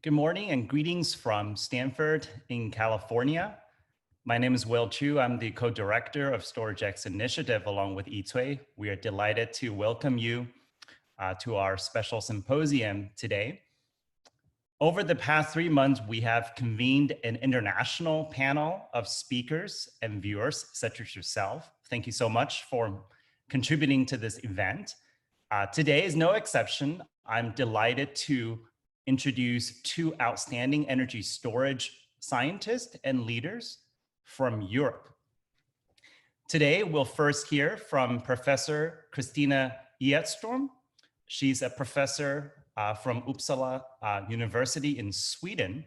Good morning and greetings from Stanford in California. My name is Will Chu. I'm the co-director of StorageX initiative along with Yicui. We are delighted to welcome you to our special symposium today. Over the past 3 months, we have convened an international panel of speakers and viewers such as yourself. Thank you so much for contributing to this event. Today is no exception. I'm delighted to introduce two outstanding energy storage scientists and leaders from Europe. Today, we'll first hear from Professor Christina Edstrom. She's a professor from Uppsala University in Sweden,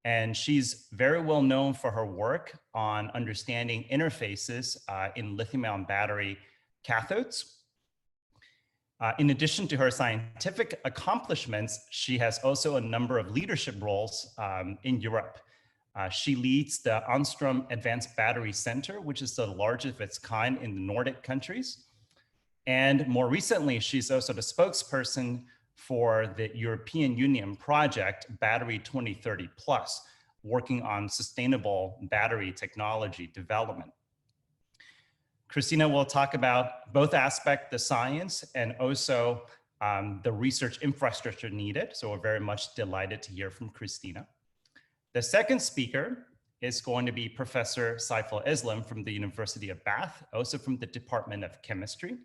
and she's very well known for her work on understanding interfaces in lithium-ion battery cathodes. In addition to her scientific accomplishments, she has also a number of leadership roles in Europe. She leads the Edstrom Advanced Battery Center, which is the largest of its kind in the Nordic countries. And more recently, she's also the spokesperson for the European Union project Battery 2030 Plus, working on sustainable battery technology development. Christina will talk about both aspects, the science and also the research infrastructure needed. So we're very much delighted to hear from Christina. The second speaker is going to be Professor Saiful Islam from the University of Bath, also from the Department of Chemistry.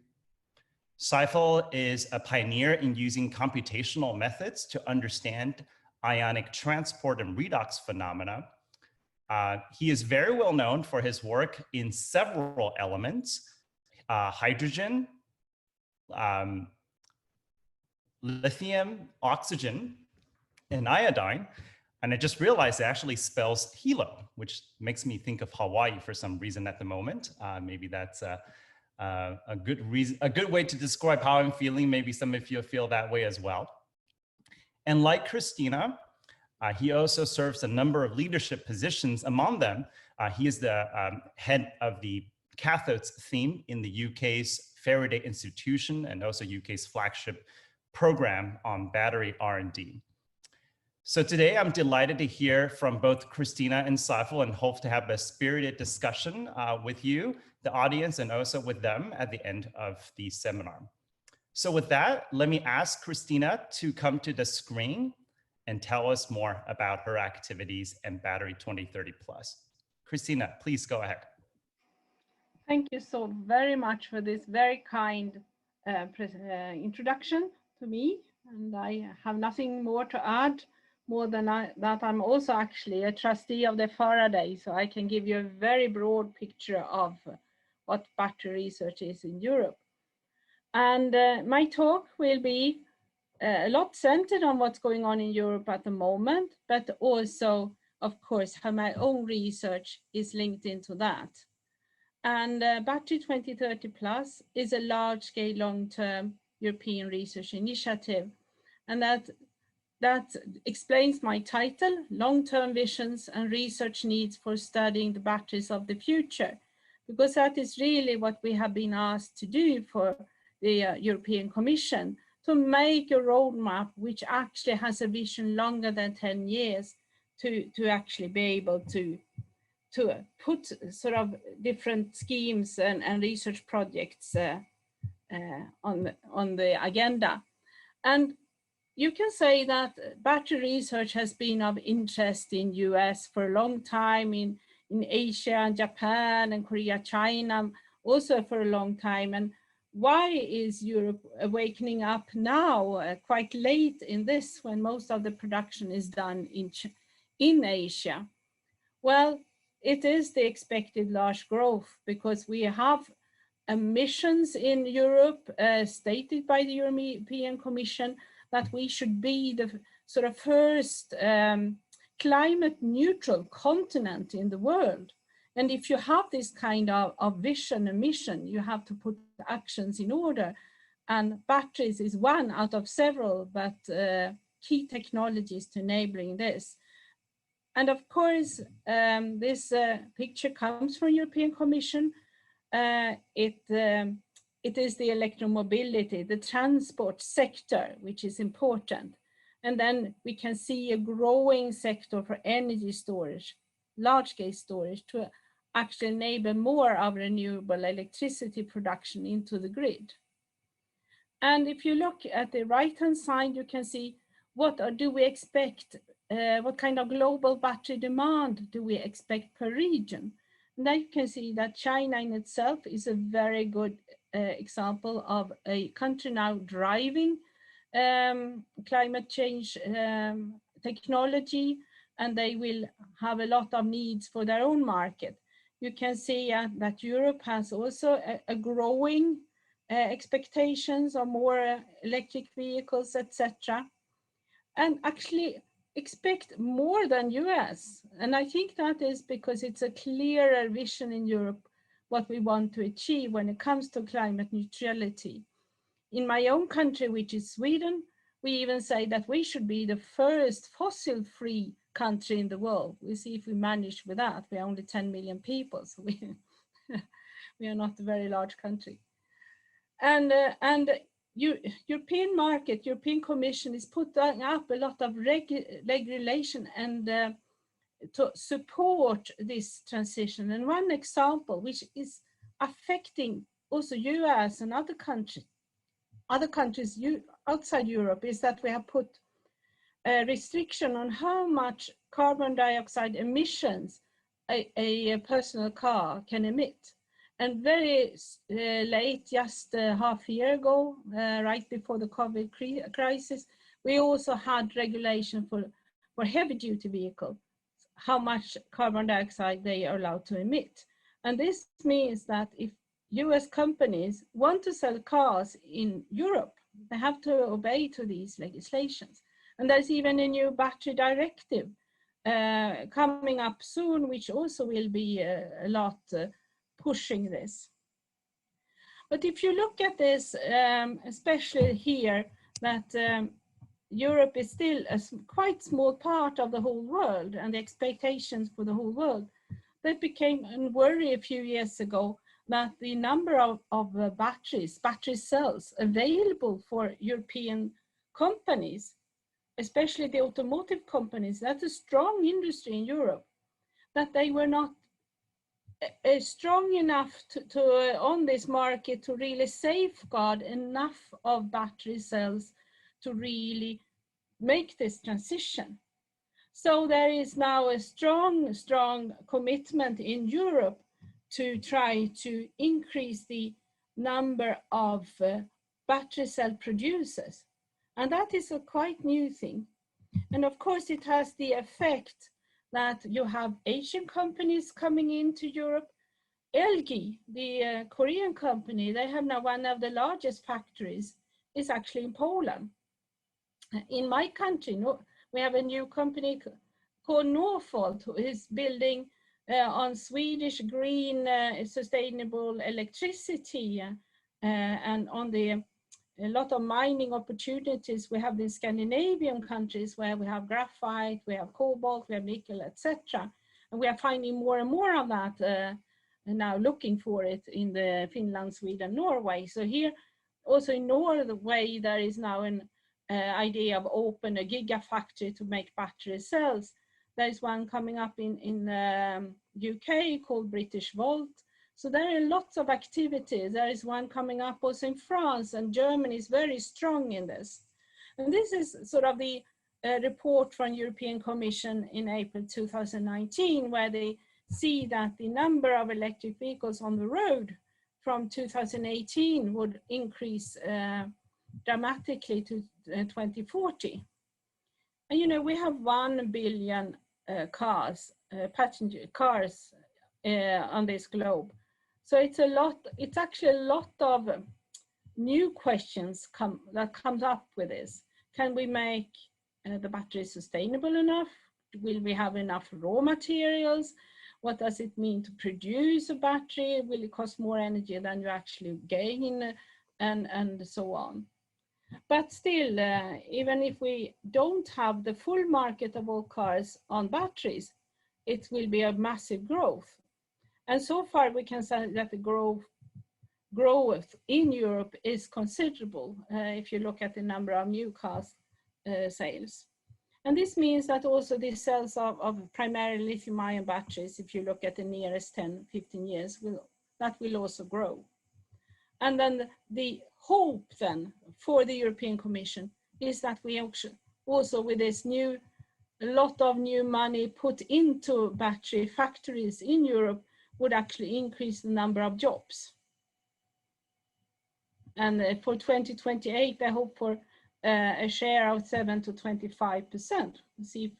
Saiful is a pioneer in using computational methods to understand ionic transport and redox phenomena. He is very well known for his work in several elements, hydrogen, lithium, oxygen, and iodine. And I just realized it actually spells helo, which makes me think of Hawaii for some reason at the moment. Maybe that's a good way to describe how I'm feeling. Maybe some of you feel that way as well. And like Christina, he also serves a number of leadership positions. Among them, he is the head of the cathodes theme in the UK's Faraday Institution and also UK's flagship program on battery R&D. So today I'm delighted to hear from both Christina and Saiful and hope to have a spirited discussion with you, the audience, and also with them at the end of the seminar. So with that, let me ask Christina to come to the screen and tell us more about her activities and Battery 2030 Plus. Christina, please go ahead. Thank you so very much for this very kind introduction to me. And I have nothing more to add, more than that I'm also actually a trustee of the Faraday, so I can give you a very broad picture of what battery research is in Europe. And my talk will be a lot centered on what's going on in Europe at the moment, but also, of course, how my own research is linked into that. And Battery 2030 Plus is a large-scale, long-term European research initiative. And that explains my title, Long-Term Visions and Research Needs for Studying the Batteries of the Future, because that is really what we have been asked to do for the European Commission, to make a roadmap which actually has a vision longer than 10 years to actually be able to put sort of different schemes and research projects on the agenda. And you can say that battery research has been of interest in US for a long time, in Asia and Japan and Korea, China also for a long time. And why is Europe awakening up now, quite late in this, when most of the production is done in Asia? Well, it is the expected large growth, because we have ambitions in Europe stated by the European Commission that we should be the sort of first climate neutral continent in the world. And if you have this kind of vision and mission, you have to put actions in order. And batteries is one out of several, but key technologies to enabling this. And of course, this picture comes from European Commission. It is the electromobility, the transport sector, which is important. And then we can see a growing sector for energy storage, large-scale storage, to actually enable more of renewable electricity production into the grid. And if you look at the right-hand side, you can see what do we expect, what kind of global battery demand do we expect per region. And then you can see that China in itself is a very good example of a country now driving climate change technology, and they will have a lot of needs for their own market. You can see that Europe has also a growing expectations of more electric vehicles, etc. And actually expect more than US. And I think that is because it's a clearer vision in Europe what we want to achieve when it comes to climate neutrality. In my own country, which is Sweden, we even say that we should be the first fossil-free country in the world. We'll see if we manage with that. We're only 10 million people, so we are not a very large country. And European market, European Commission is putting up a lot of regulation and to support this transition. And one example, which is affecting also US and other countries outside Europe, is that we have put a restriction on how much carbon dioxide emissions a personal car can emit. And very late, just half a year ago, right before the COVID crisis, we also had regulation for heavy duty vehicles, how much carbon dioxide they are allowed to emit. And this means that if US companies want to sell cars in Europe, they have to obey to these legislations. And there's even a new battery directive coming up soon, which also will be a lot pushing this. But if you look at this, especially here, that Europe is still a quite small part of the whole world and the expectations for the whole world, that became a worry a few years ago that the number of battery cells available for European companies, especially the automotive companies, that's a strong industry in Europe, that they were not strong enough to on this market to really safeguard enough of battery cells to really make this transition. So there is now a strong commitment in Europe to try to increase the number of battery cell producers. And that is a quite new thing. And of course it has the effect that you have Asian companies coming into Europe. LG, the Korean company, they have now one of the largest factories, is actually in Poland. In my country, we have a new company called Northvolt, who is building on Swedish green sustainable electricity and on a lot of mining opportunities we have in Scandinavian countries where we have graphite, we have cobalt, we have nickel, etc. And we are finding more and more of that and now looking for it in the Finland, Sweden, Norway. So here, also in Norway, there is now an idea of open a gigafactory to make battery cells. There is one coming up in UK called British Volt. So there are lots of activities. There is one coming up also in France, and Germany is very strong in this. And this is sort of the report from European Commission in April 2019, where they see that the number of electric vehicles on the road from 2018 would increase dramatically to 2040. And we have 1 billion passenger cars on this globe. So it's actually a lot of new questions that comes up with this. Can we make the battery sustainable enough? Will we have enough raw materials? What does it mean to produce a battery? Will it cost more energy than you actually gain? And so on. But still, even if we don't have the full market of all cars on batteries, it will be a massive growth. And so far we can say that the growth in Europe is considerable if you look at the number of new cars sales. And this means that also the sales of primarily lithium-ion batteries, if you look at the nearest 10, 15 years, that will also grow. And then the hope then for the European Commission is that we also with this a lot of new money put into battery factories in Europe would actually increase the number of jobs. And for 2028, I hope for a share of 7 to 25%. We'll see if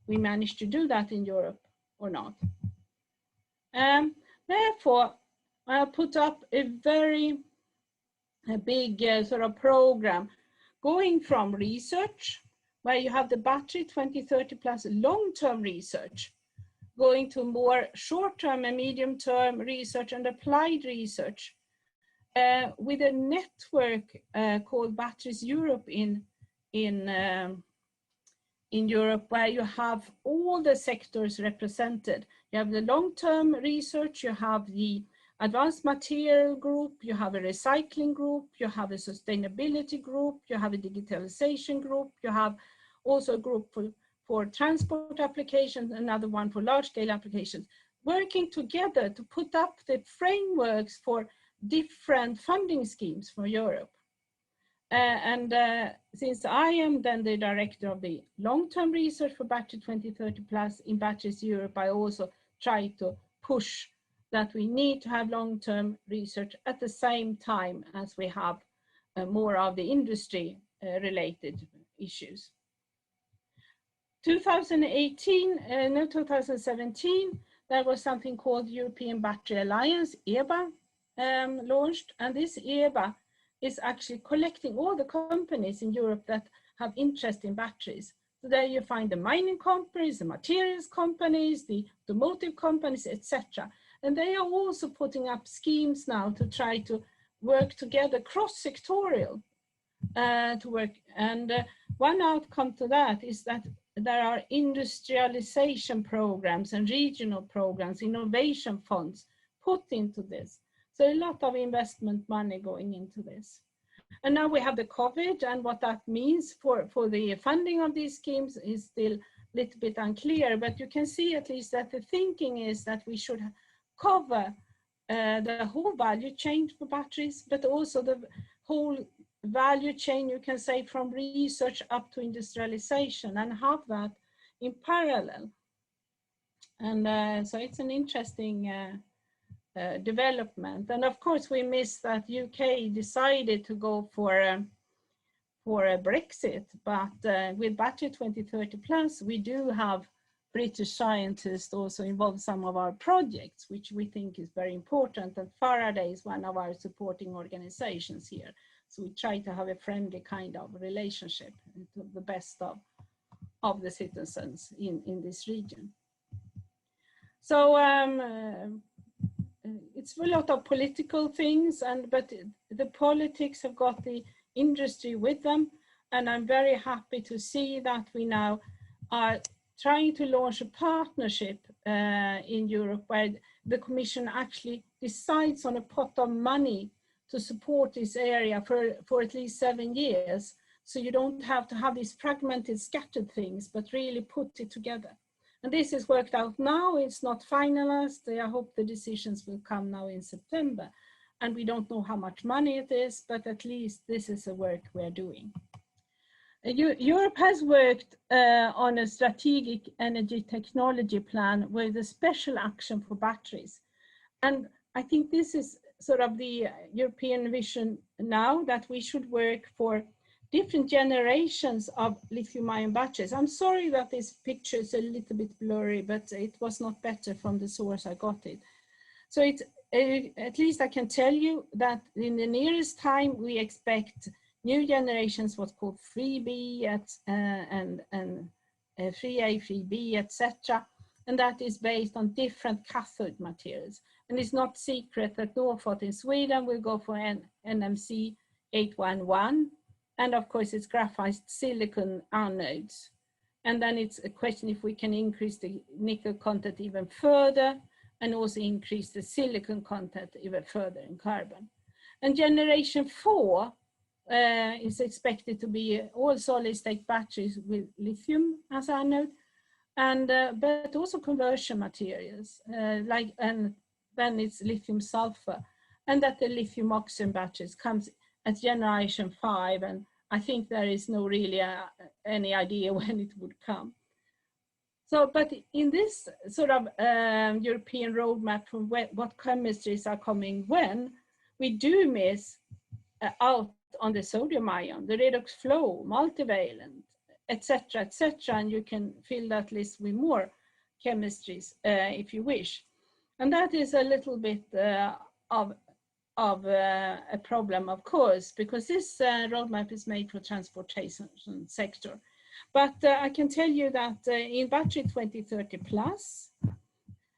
we manage to do that in Europe or not. Therefore, I put up a very big sort of program going from research, where you have the battery 2030 plus long-term research, going to more short-term and medium-term research and applied research, with a network called Batteries Europe in Europe, where you have all the sectors represented. You have the long-term research, you have the advanced material group, you have a recycling group, you have a sustainability group, you have a digitalization group, you have also a group for transport applications, another one for large-scale applications, working together to put up the frameworks for different funding schemes for Europe. Since I am then the director of the long-term research for Battery 2030 Plus in Batteries Europe, I also try to push that we need to have long-term research at the same time as we have more of the industry related issues. 2017, there was something called European Battery Alliance, EBA, launched, and this EBA is actually collecting all the companies in Europe that have interest in batteries. So there you find the mining companies, the materials companies, the automotive companies, etc. And they are also putting up schemes now to try to work together cross-sectorial to work. And one outcome to that is that there are industrialization programs and regional programs, innovation funds put into this. So a lot of investment money going into this. And now we have the COVID, and what that means for the funding of these schemes is still a little bit unclear, but you can see at least that the thinking is that we should cover the whole value chain for batteries, but also the whole value chain, you can say, from research up to industrialization, and have that in parallel. And so it's an interesting development. And of course we miss that UK decided to go for a Brexit, but with Battery 2030 Plus, we do have British scientists also involved in some of our projects, which we think is very important. And Faraday is one of our supporting organizations here. So we try to have a friendly kind of relationship to the best of the citizens in this region. So it's a lot of political things, but the politics have got the industry with them. And I'm very happy to see that we now are trying to launch a partnership in Europe, where the Commission actually decides on a pot of money to support this area for at least 7 years. So you don't have to have these fragmented, scattered things, but really put it together. And this is worked out now. It's not finalized. I hope the decisions will come now in September. And we don't know how much money it is, but at least this is the work we're doing. Europe has worked on a strategic energy technology plan with a special action for batteries. And I think this is sort of the European vision now, that we should work for different generations of lithium-ion batteries. I'm sorry that this picture is a little bit blurry, but it was not better from the source I got it. So it's, at least I can tell you that in the nearest time, we expect new generations, what's called 3B and 3A, 3B, etc. And that is based on different cathode materials. And it's not secret that Northvolt in Sweden will go for NMC 811. And of course, it's graphite silicon anodes. And then it's a question if we can increase the nickel content even further, and also increase the silicon content even further in carbon. And generation 4 is expected to be all solid-state batteries with lithium as anode, and but also conversion materials and then it's lithium sulfur, and that the lithium oxygen batteries comes at generation 5, and I think there is no really any idea when it would come. So, but in this sort of European roadmap for what chemistries are coming when, we do miss out on the sodium ion, the redox flow, multivalent, etc., etc., and you can fill that list with more chemistries if you wish. And that is a little bit of a problem, of course, because this roadmap is made for transportation sector. But I can tell you that in Battery 2030 Plus,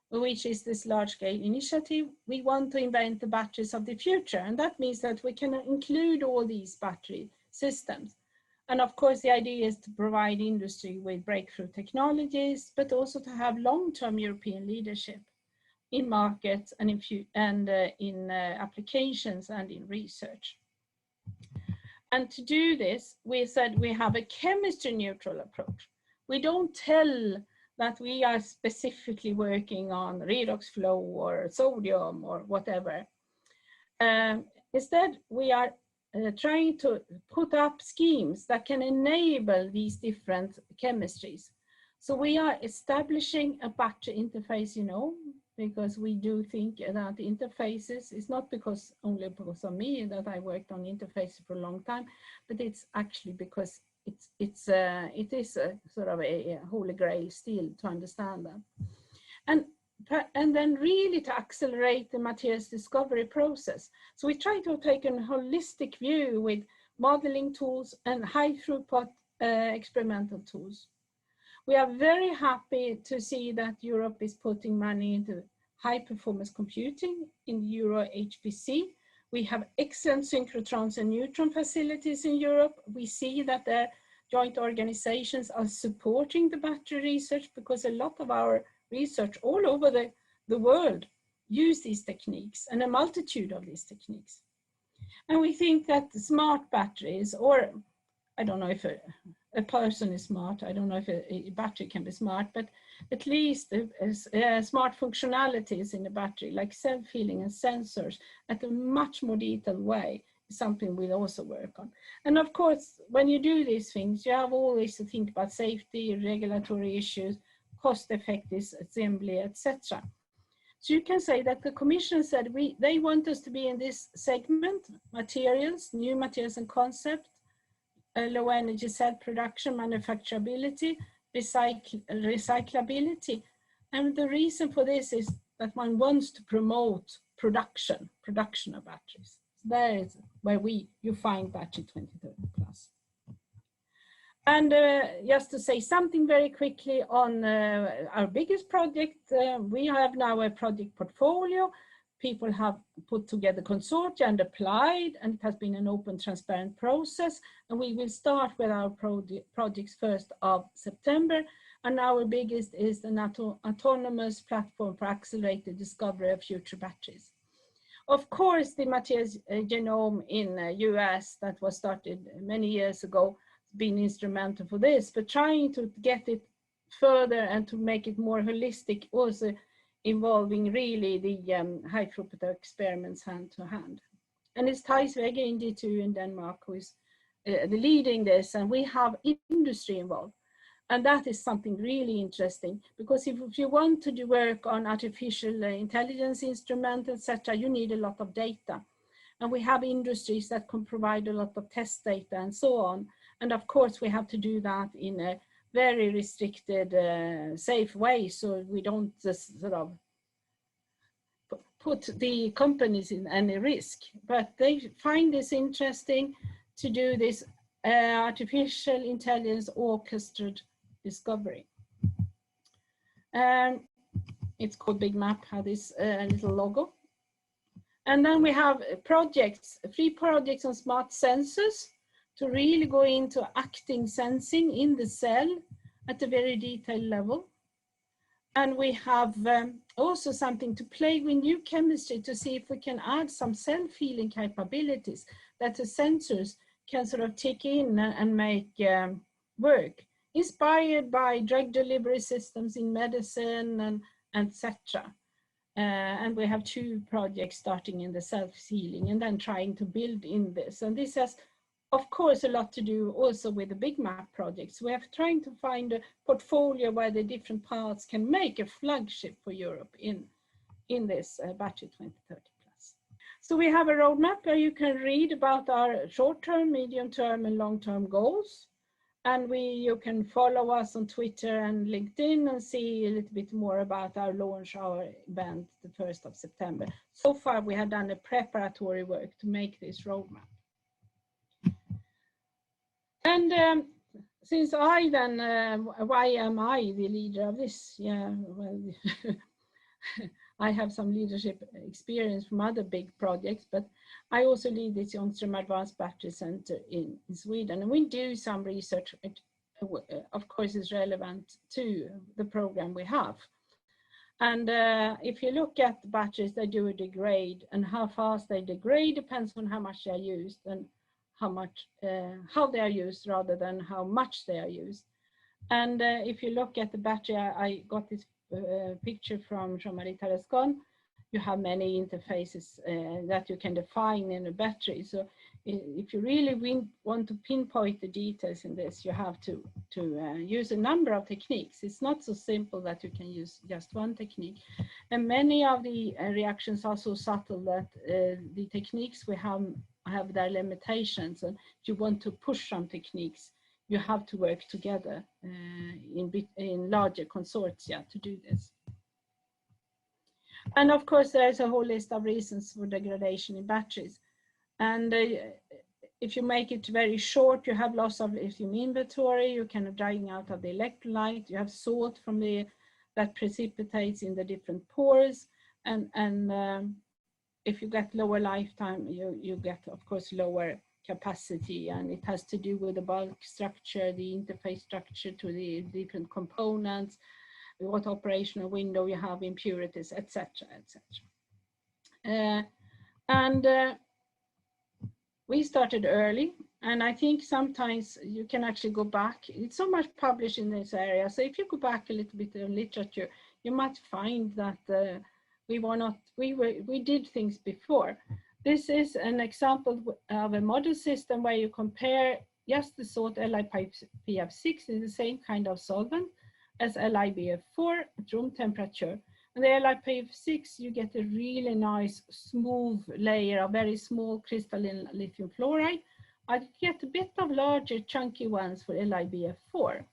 which is this large-scale initiative, we want to invent the batteries of the future. And that means that we can include all these battery systems. And of course, the idea is to provide industry with breakthrough technologies, but also to have long-term European leadership in markets and in applications and in research. And to do this, we said we have a chemistry neutral approach. We don't tell that we are specifically working on redox flow or sodium or whatever. Instead, we are trying to put up schemes that can enable these different chemistries. So we are establishing a battery interface, you know, because we do think that interfaces is not only because of me that I worked on interfaces for a long time, but it's actually because it is a sort of a holy grail still to understand that. And then really to accelerate the materials discovery process. So we try to take a holistic view with modeling tools and high throughput experimental tools. We are very happy to see that Europe is putting money into high performance computing in Euro HPC. We have excellent synchrotrons and neutron facilities in Europe. We see that their joint organizations are supporting the battery research because a lot of our research all over the world use these techniques and a multitude of these techniques. And we think that smart batteries, or I don't know if a person is smart, I don't know if a battery can be smart, but at least smart functionalities in the battery, like self-healing and sensors at a much more detailed way, is something we'll also work on. And of course, when you do these things, you have always to think about safety, regulatory issues, cost-effective assembly, etc. So you can say that the Commission said they want us to be in this segment, materials, new materials and concept, low energy cell production, manufacturability, recyclability. And the reason for this is that one wants to promote production of batteries. So that is where you find Battery 2030 Plus. And just to say something very quickly on our biggest project, we have now a project portfolio. People have put together consortia and applied, and it has been an open, transparent process. And we will start with our projects 1st of September. And our biggest is an autonomous platform for accelerated discovery of future batteries. Of course, the materials genome in the US that was started many years ago been instrumental for this, but trying to get it further and to make it more holistic, also involving really the high throughput experiments hand to hand. And it's Theis Wegge in D2 in Denmark who is leading this, and we have industry involved. And that is something really interesting, because if you want to do work on artificial intelligence instruments, etc., you need a lot of data. And we have industries that can provide a lot of test data and so on. And of course, we have to do that in a very restricted, safe way, so we don't just sort of put the companies in any risk. But they find this interesting to do this artificial intelligence orchestrated discovery. It's called Big Map, had this little logo. And then we have projects, 3 projects on smart sensors, to really go into acting sensing in the cell at a very detailed level. And we have also something to play with new chemistry to see if we can add some self-healing capabilities that the sensors can sort of tick in and make work, inspired by drug delivery systems in medicine and etc. And we have 2 projects starting in the self-sealing and then trying to build in this. And this has, of course, a lot to do also with the big map projects. We are trying to find a portfolio where the different parts can make a flagship for Europe in this Battery 2030 Plus. So we have a roadmap where you can read about our short-term, medium-term and long-term goals. And you can follow us on Twitter and LinkedIn and see a little bit more about our launch, our event, the 1st of September. So far, we have done a preparatory work to make this roadmap. And since I then, why am I the leader of this? Yeah, well, I have some leadership experience from other big projects, but I also lead this Edstrom Advanced Battery Center in Sweden. And we do some research, of course, is relevant to the program we have. And if you look at the batteries, they do degrade, and how fast they degrade depends on how much they are used and how they are used rather than how much they are used. And if you look at the battery, I got this picture from Jean-Marie Tarascon. You have many interfaces that you can define in a battery. So if you really want to pinpoint the details in this, you have to use a number of techniques. It's not so simple that you can use just one technique. And many of the reactions are so subtle that the techniques we have their limitations. And if you want to push some techniques, you have to work together in larger consortia to do this. And of course, there's a whole list of reasons for degradation in batteries. And if you make it very short, you have loss of lithium inventory, you can have drying out of the electrolyte, you have salt from that precipitates in the different pores. And if you get lower lifetime, you get, of course, lower capacity, and it has to do with the bulk structure, the interface structure to the different components, what operational window you have, impurities, etc., etc. We started early, and I think sometimes you can actually go back. It's so much published in this area, so if you go back a little bit in literature, you might find that we did things before. This is an example of a model system where you compare just the salt LiPF6 in the same kind of solvent as LiBF4 at room temperature. And the LiPF6, you get a really nice smooth layer of very small crystalline lithium fluoride. I get a bit of larger chunky ones for LiBF4.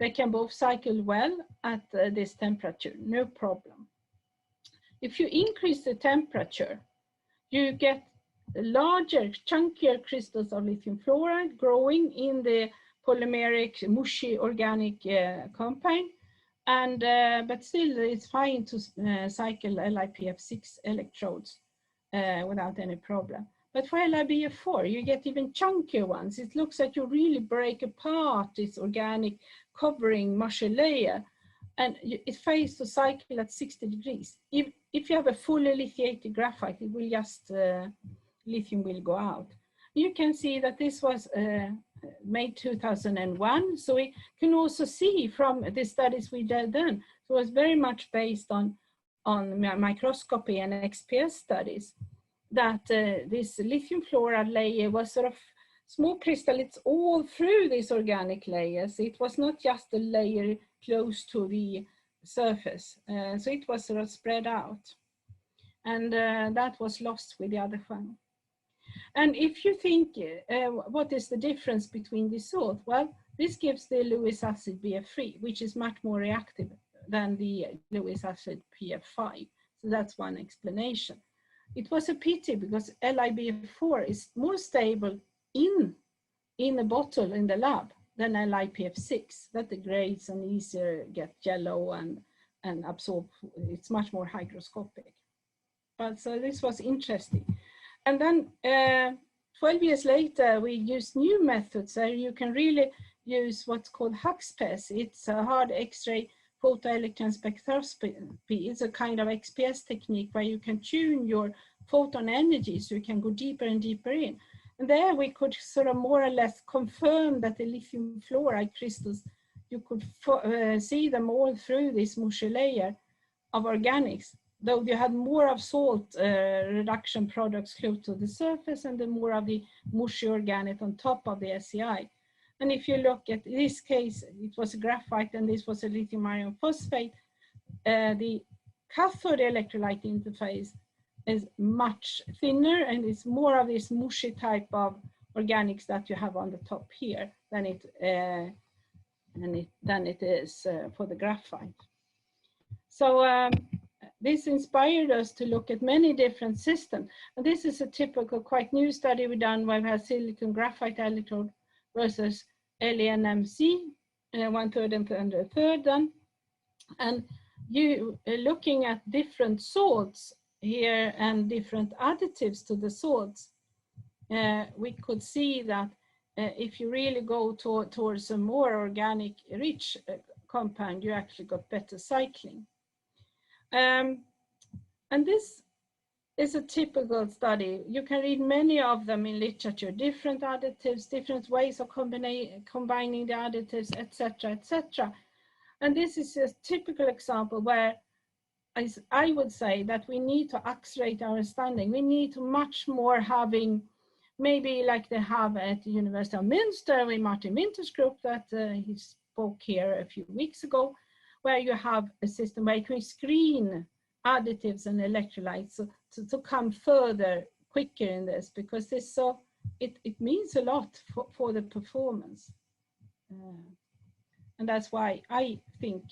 They can both cycle well at this temperature, no problem. If you increase the temperature, you get larger, chunkier crystals of lithium fluoride growing in the polymeric, mushy organic compound. And but still, it's fine to cycle LiPF6 electrodes without any problem. But for LiBF4, you get even chunkier ones. It looks like you really break apart this organic covering mushy layer, and it fails to cycle at 60 degrees. If you have a fully lithiated graphite, it will just, lithium will go out. You can see that this was made 2001. So we can also see from the studies we did then, so it was very much based on microscopy and XPS studies, that this lithium fluoride layer was sort of small crystallines all through these organic layers. It was not just a layer close to the surface. So it was sort of spread out. And that was lost with the other one. And if you think, what is the difference between the salt? Well, this gives the Lewis acid BF3, which is much more reactive than the Lewis acid PF5. So that's one explanation. It was a pity because LiBF4 is more stable in a bottle in the lab than LiPF6. That degrades and easier get yellow and absorb. It's much more hygroscopic. But so this was interesting. And then 12 years later, we used new methods. So you can really use what's called HUXPS. It's a hard X-ray photoelectron spectroscopy. It's a kind of XPS technique where you can tune your photon energy so you can go deeper and deeper in. And there we could sort of more or less confirm that the lithium fluoride crystals, you could see them all through this mushy layer of organics, though you had more of salt reduction products close to the surface and the more of the mushy organic on top of the SEI. And if you look at this case, it was a graphite and this was a lithium iron phosphate, the cathode electrolyte interface is much thinner and it's more of this mushy type of organics that you have on the top here than it is for the graphite. So this inspired us to look at many different systems. And this is a typical, quite new study we done where we have silicon graphite electrode versus LNMC, 1/3 and a third done. And you looking at different salts here and different additives to the salts, we could see that if you really go towards a more organic rich compound, you actually got better cycling. And this is a typical study. You can read many of them in literature, different additives, different ways of combining the additives, etc., etc. And this is a typical example where I would say that we need to accelerate our understanding. We need to much more having, maybe like they have at the University of Münster with Martin Winter's group that he spoke here a few weeks ago, where you have a system where you can screen additives and electrolytes to come further quicker in this, because this it means a lot for the performance. And that's why I think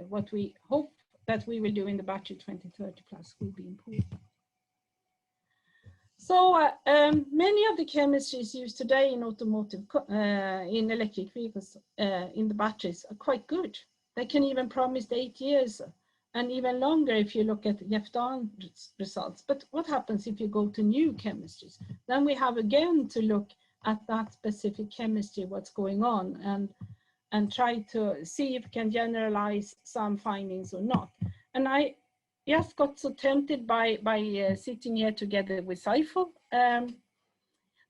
what we hope that we will do in the battery 2030 plus will be important. So many of the chemistries used today in automotive, in electric vehicles, in the batteries are quite good. They can even promise 8 years and even longer if you look at Jeff Dahn's results. But what happens if you go to new chemistries? Then we have again to look at that specific chemistry, what's going on, and try to see if we can generalize some findings or not. And I just got so tempted by sitting here together with Saiful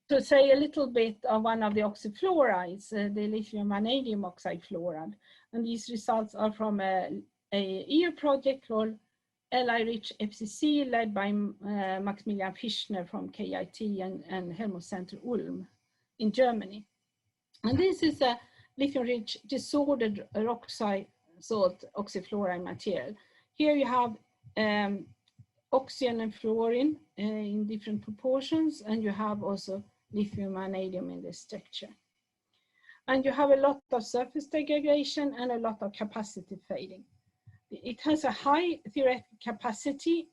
to say a little bit of one of the oxyfluorides, the lithium vanadium oxide fluoride. And these results are from a EU project called LI-Rich FCC, led by Maximilian Fischner from KIT and Helmut Center Ulm in Germany. And this is a lithium-rich disordered rock salt oxyfluoride material. Here you have oxygen and fluorine in different proportions, and you have also lithium vanadium in this structure. And you have a lot of surface degradation and a lot of capacity fading. It has a high theoretical capacity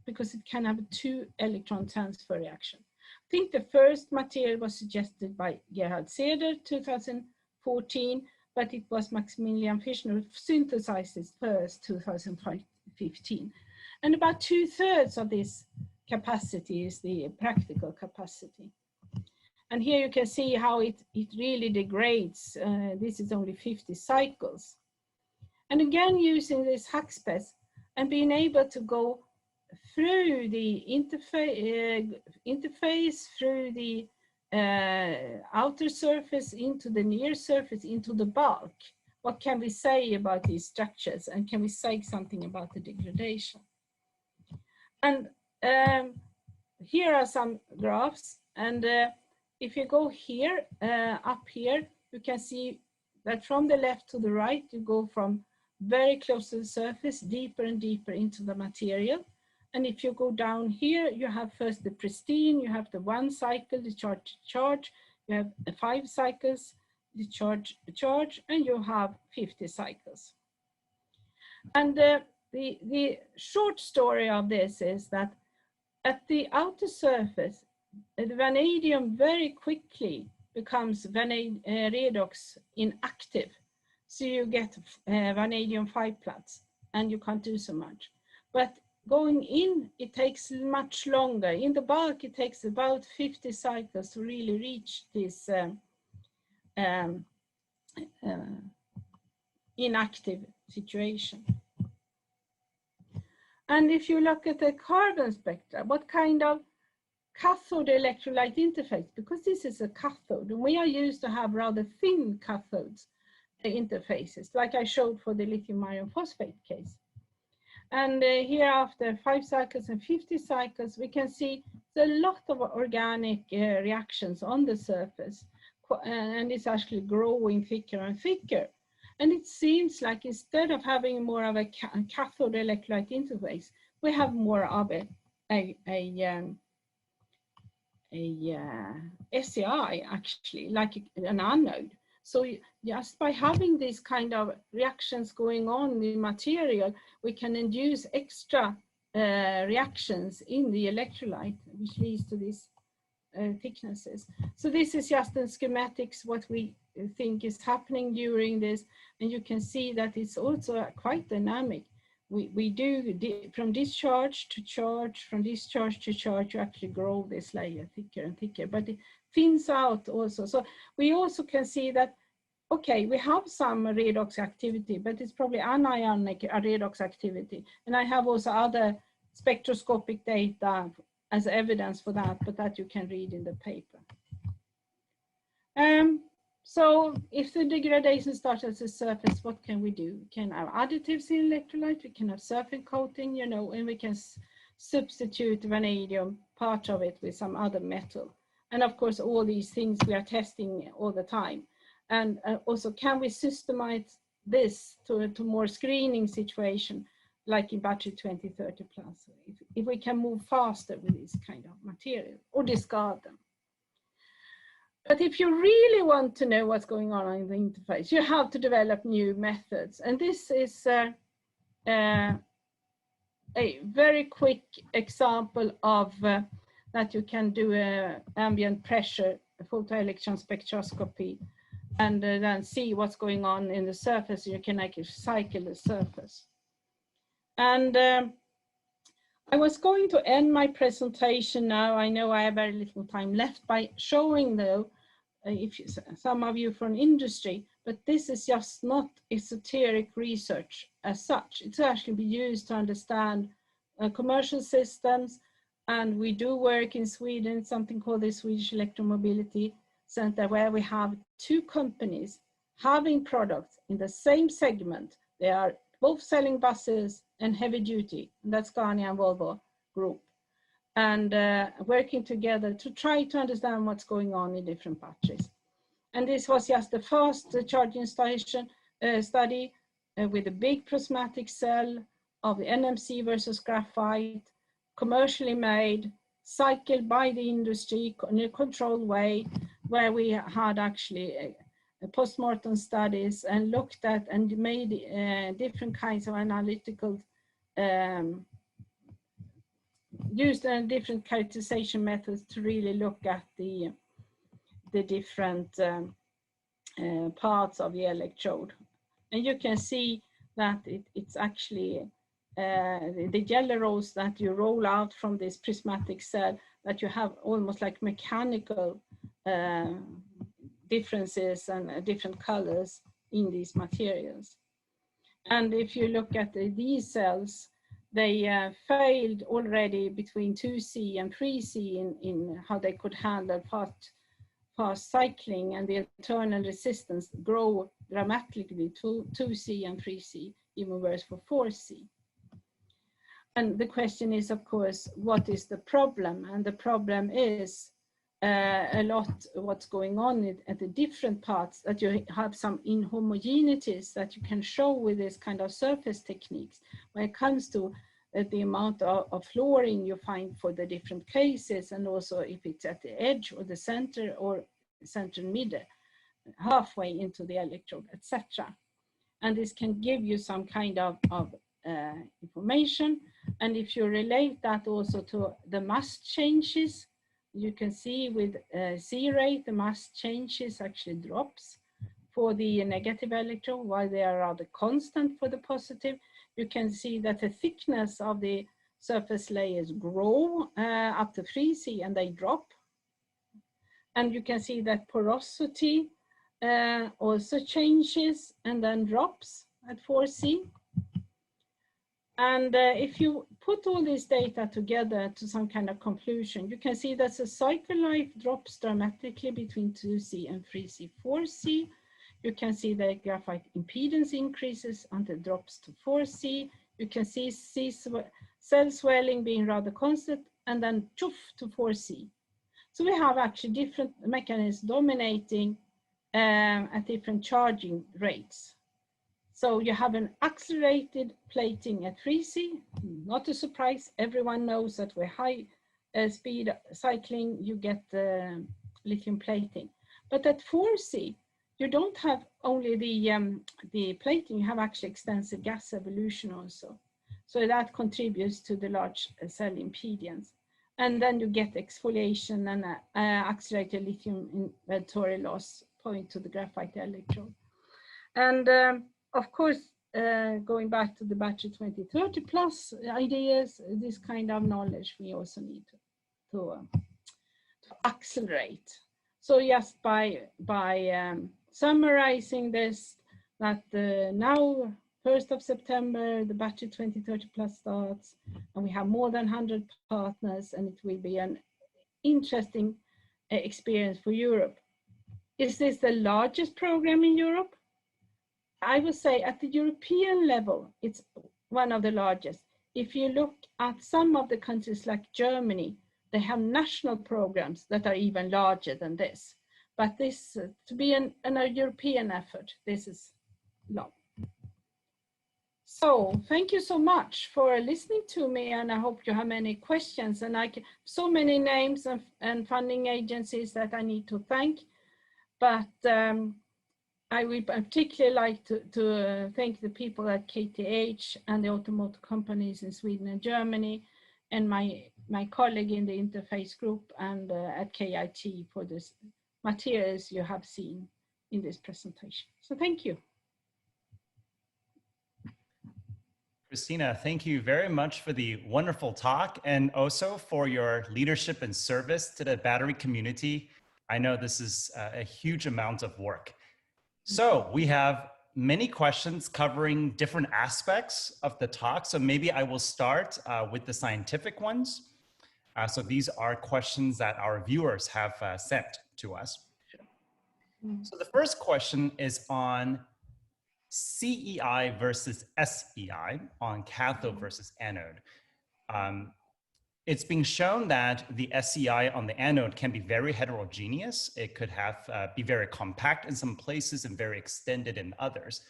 because it can have a 2 electron transfer reaction. I think the first material was suggested by Gerhard Seder 2014, but it was Maximilian Fischner who synthesized it first 2015. And about 2/3 of this capacity is the practical capacity. And here you can see how it really degrades. This is only 50 cycles. And again, using this hackspec and being able to go through the interface through the outer surface into the near surface into the bulk. What can we say about these structures, and can we say something about the degradation? And here are some graphs, and if you go here, up here, you can see that from the left to the right, you go from very close to the surface, deeper and deeper into the material. And if you go down here, you have first the pristine, you have the 1 cycle, the charge, you have 5 cycles, the charge, and you have 50 cycles. And the short story of this is that at the outer surface, the vanadium very quickly becomes redox inactive. So you get vanadium 5 plots, and you can't do so much. But going in, it takes much longer. In the bulk, it takes about 50 cycles to really reach this inactive situation. And if you look at the carbon spectra, what kind of cathode electrolyte interface, because this is a cathode, and we are used to have rather thin cathodes interfaces, like I showed for the lithium iron phosphate case. And here, after 5 cycles and 50 cycles, we can see a lot of organic reactions on the surface, and it's actually growing thicker and thicker. And it seems like instead of having more of a cathode electrolyte interface, we have more of a SEI, actually, like an anode. So just by having these kind of reactions going on in the material, we can induce extra reactions in the electrolyte, which leads to these thicknesses. So this is just in schematics what we think is happening during this, and you can see that it's also quite dynamic. We do from discharge to charge, from discharge to charge, you actually grow this layer thicker and thicker, but it thins out also. So we also can see that, okay, we have some redox activity, but it's probably anionic redox activity. And I have also other spectroscopic data as evidence for that, but that you can read in the paper. So if the degradation starts at the surface, what can we do? We can have additives in electrolyte, we can have surface coating, you know, and we can substitute vanadium, part of it, with some other metal. And of course, all these things we are testing all the time. And also, can we systemize this to more screening situation, like in battery 2030 plus, if we can move faster with this kind of material or discard them. But if you really want to know what's going on in the interface, you have to develop new methods. And this is a very quick example of that you can do ambient pressure photoelectron spectroscopy and then see what's going on in the surface. You can actually cycle the surface. And I was going to end my presentation now. I know I have very little time left, by showing, though, if you, some of you from industry, but this is just not esoteric research as such. It's actually be used to understand commercial systems. And we do work in Sweden, something called the Swedish Electromobility Center, where we have 2 companies having products in the same segment. They are both selling buses and heavy duty, and that's Scania and Volvo group, and working together to try to understand what's going on in different batteries. And this was just the first charging station study with a big prismatic cell of the NMC versus graphite, commercially made, cycled by the industry in a controlled way, where we had actually post-mortem studies and looked at and made different kinds of analytical, used different characterization methods to really look at the different parts of the electrode. And you can see that it's actually the yellow rows that you roll out from this prismatic cell, that you have almost like mechanical differences and different colors in these materials. And if you look at these cells, they failed already between 2C and 3C in how they could handle fast cycling, and the internal resistance grow dramatically to 2C and 3C, even worse for 4C. And the question is, of course, what is the problem? And the problem is a lot what's going on at the different parts, that you have some inhomogeneities that you can show with this kind of surface techniques when it comes to the amount of fluorine you find for the different cases, and also if it's at the edge or the center or center mid, halfway into the electrode, etc. And this can give you some kind of information. And if you relate that also to the mass changes, you can see with C rate, the mass changes actually drops for the negative electrode, while they are rather constant for the positive. You can see that the thickness of the surface layers grow up to 3C and they drop. And you can see that porosity also changes and then drops at 4C. And if you put all this data together to some kind of conclusion, you can see that the cycle life drops dramatically between 2C and 3C, 4C. You can see the graphite impedance increases until it drops to 4C. You can see cell swelling being rather constant, and then choof to 4C. So we have actually different mechanisms dominating at different charging rates. So you have an accelerated plating at 3C, not a surprise. Everyone knows that with high speed cycling, you get lithium plating. But at 4C, you don't have only the plating, you have actually extensive gas evolution also. So that contributes to the large cell impedance. And then you get exfoliation and accelerated lithium inventory loss point to the graphite electrode. And of course, going back to the battery 2030 plus ideas, this kind of knowledge we also need to accelerate. So just by summarizing this, that now 1st of September, the battery 2030 plus starts, and we have more than 100 partners, and it will be an interesting experience for Europe. Is this the largest program in Europe? I would say at the European level, it's one of the largest. If you look at some of the countries like Germany, they have national programs that are even larger than this. But this, to be a European effort, this is long. So thank you so much for listening to me, and I hope you have many questions. And so many names and funding agencies that I need to thank, but I would particularly like to thank the people at KTH and the automotive companies in Sweden and Germany, and my colleague in the interface group and at KIT for this materials you have seen in this presentation. So thank you. Christina, thank you very much for the wonderful talk and also for your leadership and service to the battery community. I know this is a huge amount of work. So we have many questions covering different aspects of the talk. So maybe I will start with the scientific ones. So these are questions that our viewers have sent to us. So the first question is on CEI versus SEI, on cathode versus anode. It's been shown that the SEI on the anode can be very heterogeneous. It could be very compact in some places and very extended in others.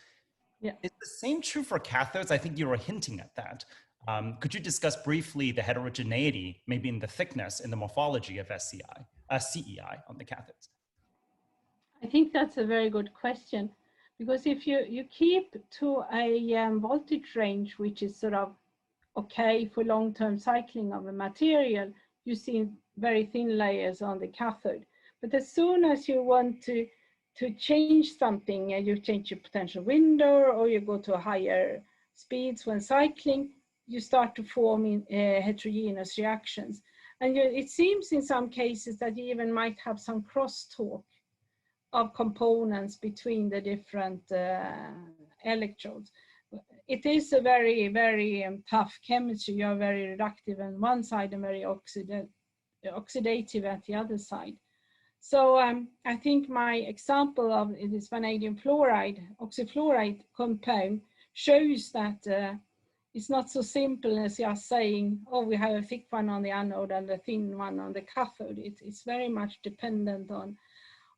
Yeah. Is the same true for cathodes? I think you were hinting at that. Could you discuss briefly the heterogeneity, maybe in the thickness, in the morphology of CEI on the cathodes? I think that's a very good question, because if you keep to a voltage range, which is sort of okay for long-term cycling of a material, you see very thin layers on the cathode. But as soon as you want to change something, you change your potential window or you go to higher speeds when cycling, you start to form in heterogeneous reactions. And it seems in some cases that you even might have some crosstalk of components between the different electrodes. It is a very, very tough chemistry. You are very reductive on one side and very oxidative at the other side. So I think my example of this vanadium fluoride, oxyfluoride compound shows that it's not so simple as just saying, oh, we have a thick one on the anode and a thin one on the cathode. It's very much dependent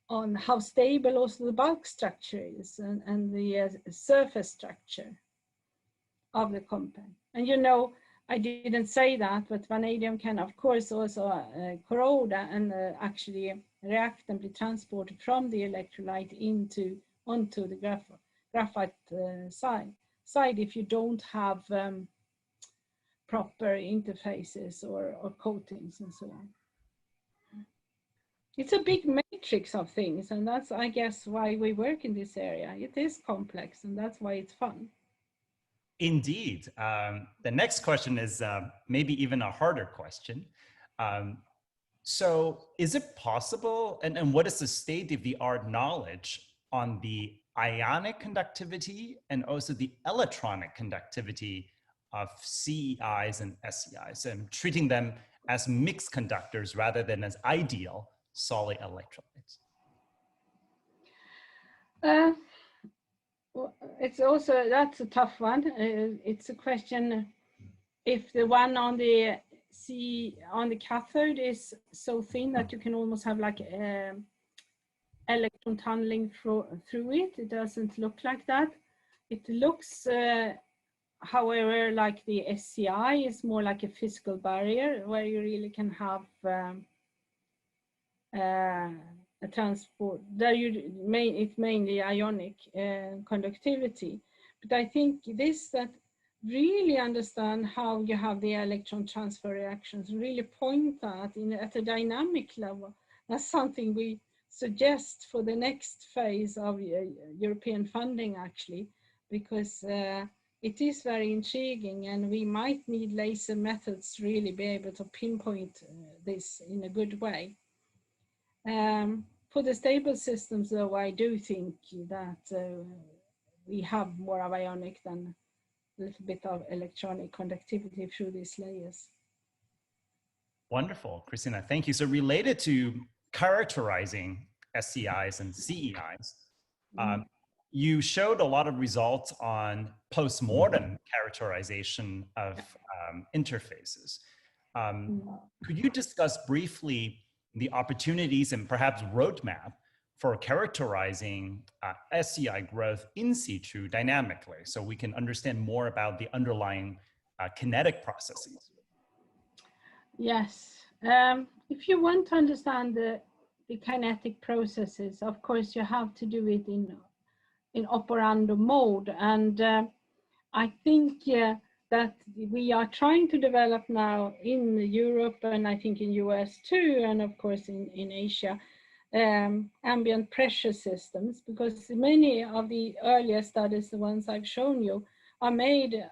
on how stable also the bulk structure is and the surface structure of the compound. And you know, I didn't say that, but vanadium can of course also corrode and actually react and be transported from the electrolyte onto the graphite side if you don't have proper interfaces or coatings and so on. It's a big matrix of things, and that's, I guess, why we work in this area. It is complex, and that's why it's fun. Indeed. The next question is maybe even a harder question. So is it possible, and what is the state-of-the-art knowledge on the ionic conductivity and also the electronic conductivity of CEIs and SEIs and treating them as mixed conductors rather than as ideal solid electrolytes? It's also, that's a tough one. It's a question if the one on the cathode is so thin that you can almost have like electron tunneling through it. It doesn't look like that. It looks, however, like the SCI is more like a physical barrier where you really can have a transport. There it's mainly ionic conductivity. But I think this that really understand how you have the electron transfer reactions, really point that at a dynamic level. That's something we suggest for the next phase of European funding, actually, because it is very intriguing, and we might need laser methods to really be able to pinpoint this in a good way. For the stable systems, though, I do think that we have more of ionic than a little bit of electronic conductivity through these layers. Wonderful, Christina, thank you. So related to characterizing SCIs and CEIs, you showed a lot of results on post-mortem characterization of interfaces. Could you discuss briefly the opportunities and perhaps roadmap for characterizing SCI growth in situ dynamically, so we can understand more about the underlying kinetic processes? Yes, if you want to understand the kinetic processes, of course you have to do it in operando mode, and I think that we are trying to develop now in Europe, and I think in US too, and of course in Asia, ambient pressure systems, because many of the earlier studies, the ones I've shown you, are made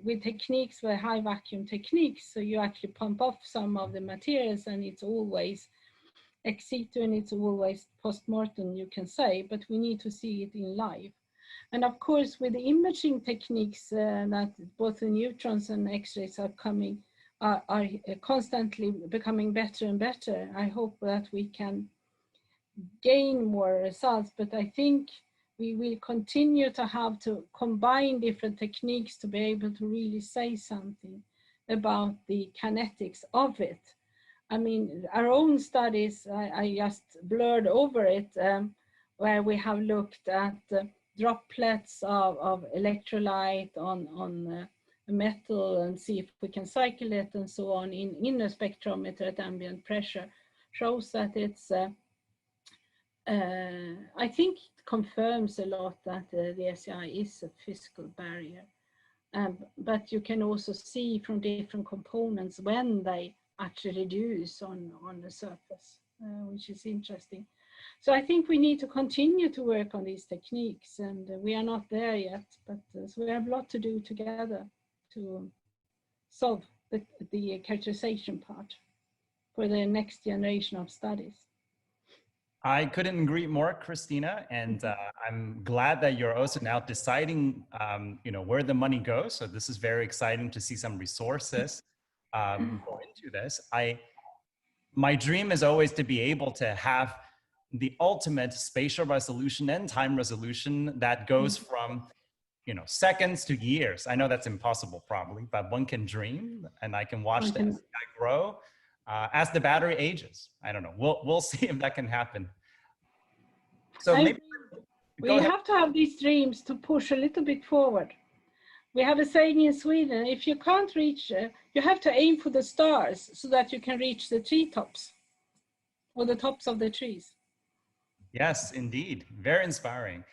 with techniques, with high vacuum techniques. So you actually pump off some of the materials, and it's always ex situ and it's always post-mortem, you can say, but we need to see it in live. And of course, with the imaging techniques that both the neutrons and X-rays are constantly becoming better and better, I hope that we can gain more results. But I think we will continue to have to combine different techniques to be able to really say something about the kinetics of it. I mean, our own studies, I just blurred over it, where we have looked at droplets of electrolyte on metal and see if we can cycle it and so on in a spectrometer at ambient pressure, shows that it's, I think it confirms a lot that the SCI is a physical barrier. But you can also see from different components when they actually reduce on the surface, which is interesting. So I think we need to continue to work on these techniques, and we are not there yet, but so we have a lot to do together to solve the characterization part for the next generation of studies. I couldn't agree more, Christina, and I'm glad that you're also now deciding, where the money goes. So this is very exciting to see some resources go into this. My dream is always to be able to have the ultimate spatial resolution and time resolution that goes from, seconds to years. I know that's impossible probably, but one can dream, and I can watch the SCI grow as the battery ages. I don't know. We'll see if that can happen. So maybe we have to have these dreams to push a little bit forward. We have a saying in Sweden: if you can't reach, you have to aim for the stars so that you can reach the treetops or the tops of the trees. Yes, indeed. Very inspiring.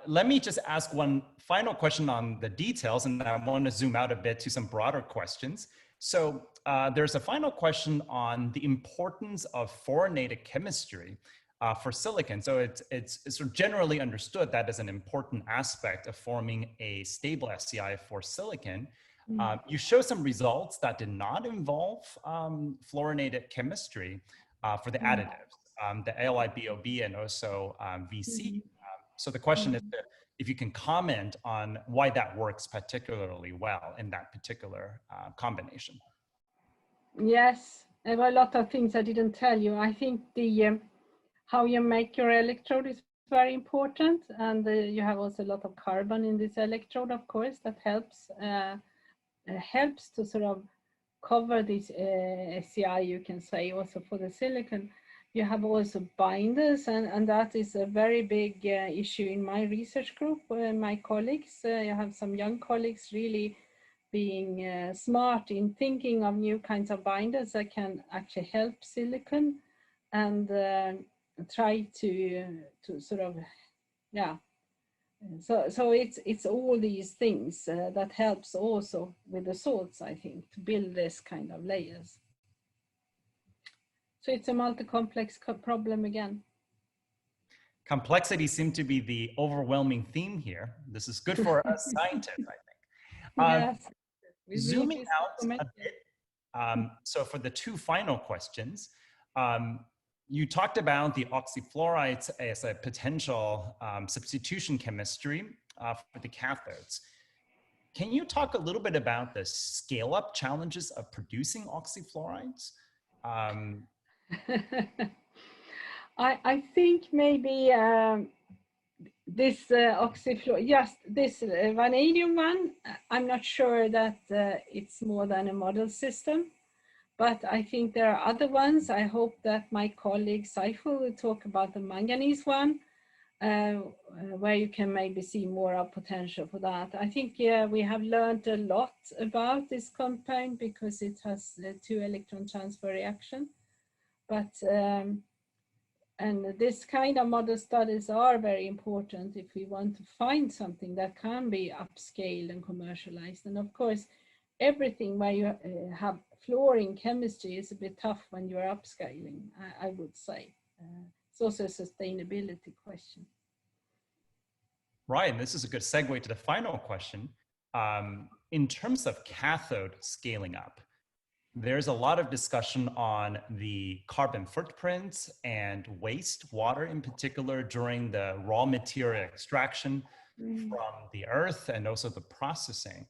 Let me just ask one final question on the details, and I want to zoom out a bit to some broader questions. So there's a final question on the importance of fluorinated chemistry for silicon. So it's sort of generally understood that as an important aspect of forming a stable SCI for silicon. You show some results that did not involve fluorinated chemistry for the additives, the ALIBOB and also VC. So the question is, if you can comment on why that works particularly well in that particular combination. Yes, there were a lot of things I didn't tell you. I think the how you make your electrode is very important, and you have also a lot of carbon in this electrode, of course, that helps to sort of cover this SCI, you can say, also for the silicon. You have also binders, and that is a very big issue in my research group. My colleagues, I have some young colleagues really being smart in thinking of new kinds of binders that can actually help silicon, and try to sort of, yeah. So it's all these things that helps also with the salts, I think, to build this kind of layers. So it's a multi-complex problem again. Complexity seemed to be the overwhelming theme here. This is good for us scientists, I think. Yes. Zooming out a bit, so for the two final questions, you talked about the oxyfluorides as a potential substitution chemistry for the cathodes. Can you talk a little bit about the scale-up challenges of producing oxyfluorides? I think maybe this yes, this vanadium one, I'm not sure that it's more than a model system. But I think there are other ones. I hope that my colleague Saiful will talk about the manganese one, where you can maybe see more of potential for that. I think we have learned a lot about this compound because it has 2 electron transfer reaction. But and this kind of model studies are very important if we want to find something that can be upscaled and commercialized. And of course, everything where you have fluorine chemistry is a bit tough when you're upscaling, I would say. It's also a sustainability question. Right, and this is a good segue to the final question. In terms of cathode scaling up, there's a lot of discussion on the carbon footprints and wastewater in particular during the raw material extraction from the earth and also the processing.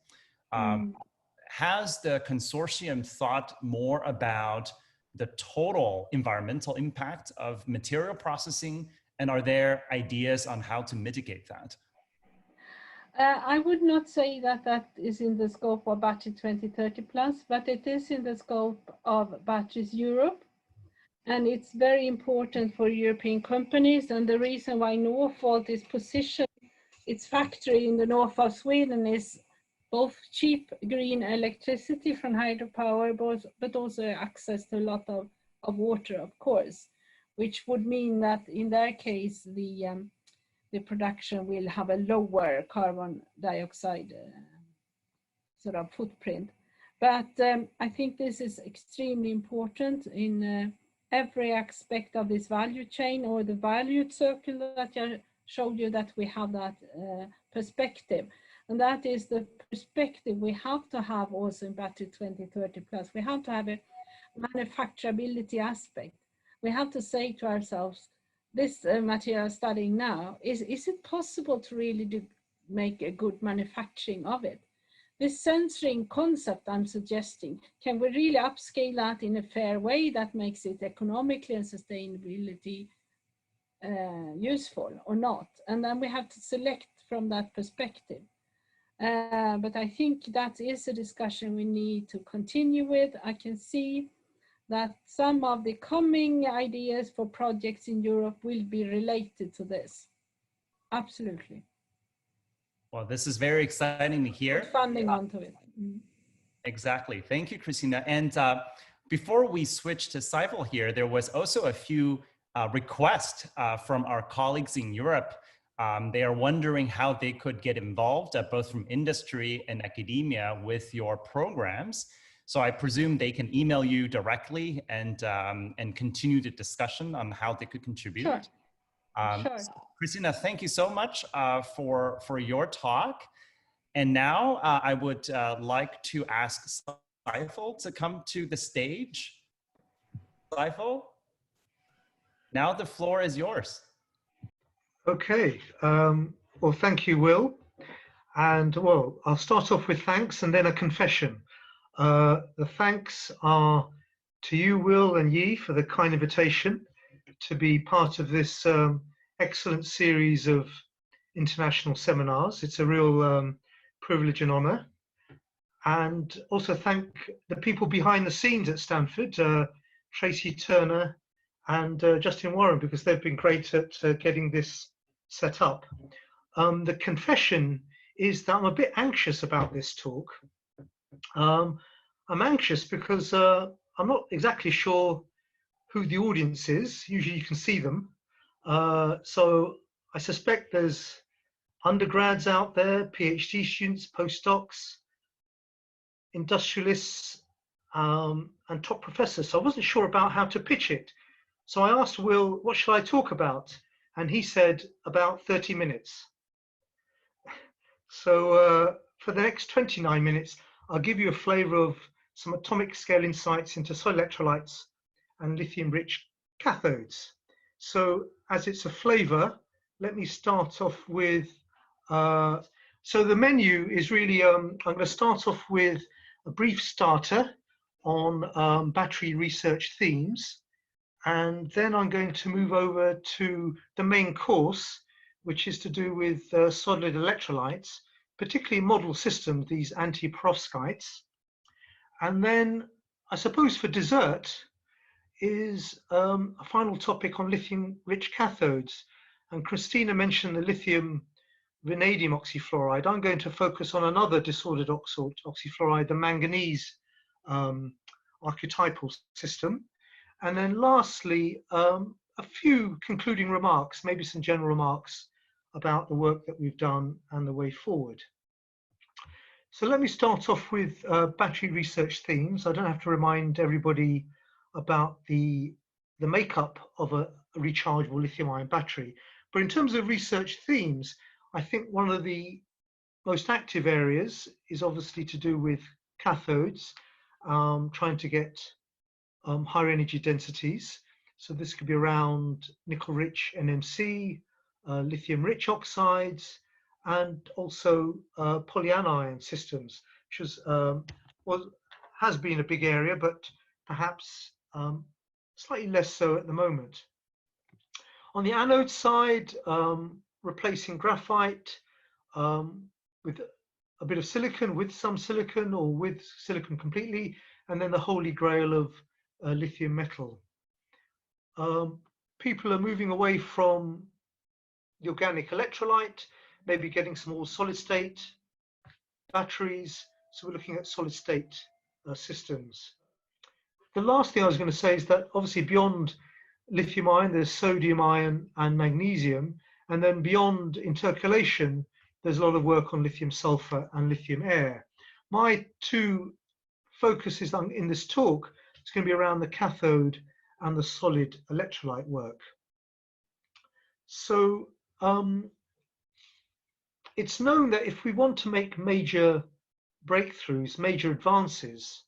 Has the consortium thought more about the total environmental impact of material processing, and are there ideas on how to mitigate that? I would not say that that is in the scope of Battery 2030 Plus, but it is in the scope of Batteries Europe. And it's very important for European companies. And the reason why Northvolt is positioned its factory in the north of Sweden is both cheap green electricity from hydropower, but also access to a lot of water, of course, which would mean that in their case, the production will have a lower carbon dioxide sort of footprint. But I think this is extremely important in every aspect of this value chain, or the value circle that I showed you, that we have that perspective. And that is the perspective we have to have also in Battery 2030 Plus. We have to have a manufacturability aspect. We have to say to ourselves, this material studying now, is it possible to really make a good manufacturing of it? This sensoring concept I'm suggesting, can we really upscale that in a fair way that makes it economically and sustainability useful or not? And then we have to select from that perspective. But I think that is a discussion we need to continue with. I can see that some of the coming ideas for projects in Europe will be related to this. Absolutely. Well, this is very exciting to hear. Put funding onto it. Exactly. Thank you, Christina. And before we switch to Saiful here, there was also a few requests from our colleagues in Europe. They are wondering how they could get involved, both from industry and academia, with your programs. So I presume they can email you directly and continue the discussion on how they could contribute. Sure. So Christina, thank you so much for your talk. And now I would like to ask Saiful to come to the stage. Saiful, now the floor is yours. Okay. Well, thank you, Will. And well, I'll start off with thanks and then a confession. The thanks are to you, Will and Yi, for the kind invitation to be part of this excellent series of international seminars. It's a real privilege and honor. And also thank the people behind the scenes at Stanford, Tracy Turner and Justin Warren, because they've been great at getting this set up. The confession is that I'm a bit anxious about this talk. I'm anxious because I'm not exactly sure who the audience is. Usually you can see them. So I suspect there's undergrads out there, PhD students, postdocs, industrialists, and top professors. So I wasn't sure about how to pitch it. So I asked Will, what should I talk about? And he said about 30 minutes. So for the next 29 minutes, I'll give you a flavor of some atomic scale insights into solid electrolytes and lithium-rich cathodes. So as it's a flavor, let me start off with, so the menu is really, I'm going to start off with a brief starter on battery research themes. And then I'm going to move over to the main course, which is to do with solid electrolytes, particularly model systems, these anti-perovskites. And then I suppose for dessert is a final topic on lithium-rich cathodes. And Christina mentioned the lithium vanadium oxyfluoride. I'm going to focus on another disordered oxyfluoride, the manganese archetypal system. And then lastly, a few concluding remarks, maybe some general remarks about the work that we've done and the way forward. So let me start off with battery research themes. I don't have to remind everybody about the makeup of a rechargeable lithium-ion battery. But in terms of research themes, I think one of the most active areas is obviously to do with cathodes, trying to get higher energy densities. So this could be around nickel-rich NMC, lithium-rich oxides, and also polyanion systems, which is, has been a big area, but perhaps slightly less so at the moment. On the anode side, replacing graphite with a bit of silicon, with some silicon, or with silicon completely, and then the holy grail of lithium metal. People are moving away from the organic electrolyte, maybe getting some more solid state batteries. So we're looking at solid state systems. The last thing I was going to say is that obviously beyond lithium ion, there's sodium ion and magnesium. And then beyond intercalation, there's a lot of work on lithium sulfur and lithium air. My two focuses in this talk is going to be around the cathode and the solid electrolyte work. So it's known that if we want to make major breakthroughs, major advances,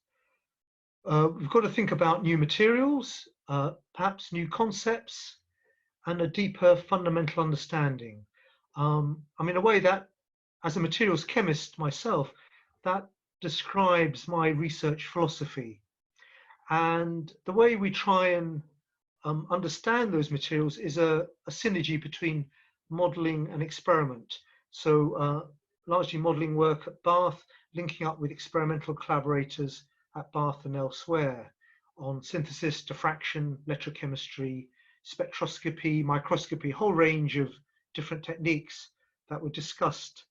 we've got to think about new materials, perhaps new concepts, and a deeper fundamental understanding. I mean, in a way that, as a materials chemist myself, that describes my research philosophy. And the way we try and understand those materials is a synergy between modeling and experiment. So largely modeling work at Bath, linking up with experimental collaborators at Bath and elsewhere on synthesis, diffraction, electrochemistry, spectroscopy, microscopy, a whole range of different techniques that were discussed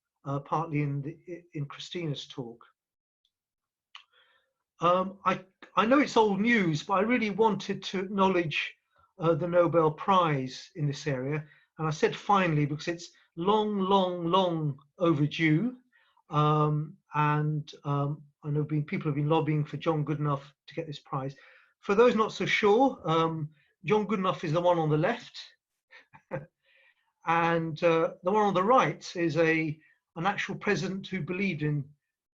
partly in Christina's talk. I know it's old news, but I really wanted to acknowledge the Nobel Prize in this area. And I said finally, because it's long overdue. I know people have been lobbying for John Goodenough to get this prize. For those not so sure, John Goodenough is the one on the left. And the one on the right is an actual president who believed in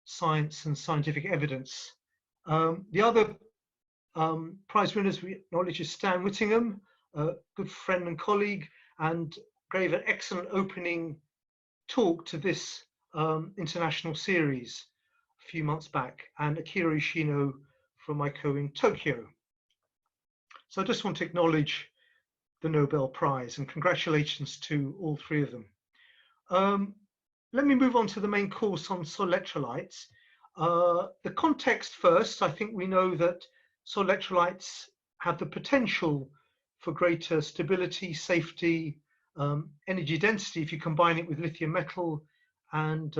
science and scientific evidence. The other prize winners we acknowledge is Stan Whittingham, a good friend and colleague, and gave an excellent opening talk to this international series a few months back, and Akira Ishino from ICO in Tokyo. So I just want to acknowledge the Nobel Prize and congratulations to all three of them. Let me move on to the main course on soil electrolytes. The context first, I think we know that soil electrolytes have the potential for greater stability, safety, energy density if you combine it with lithium metal, and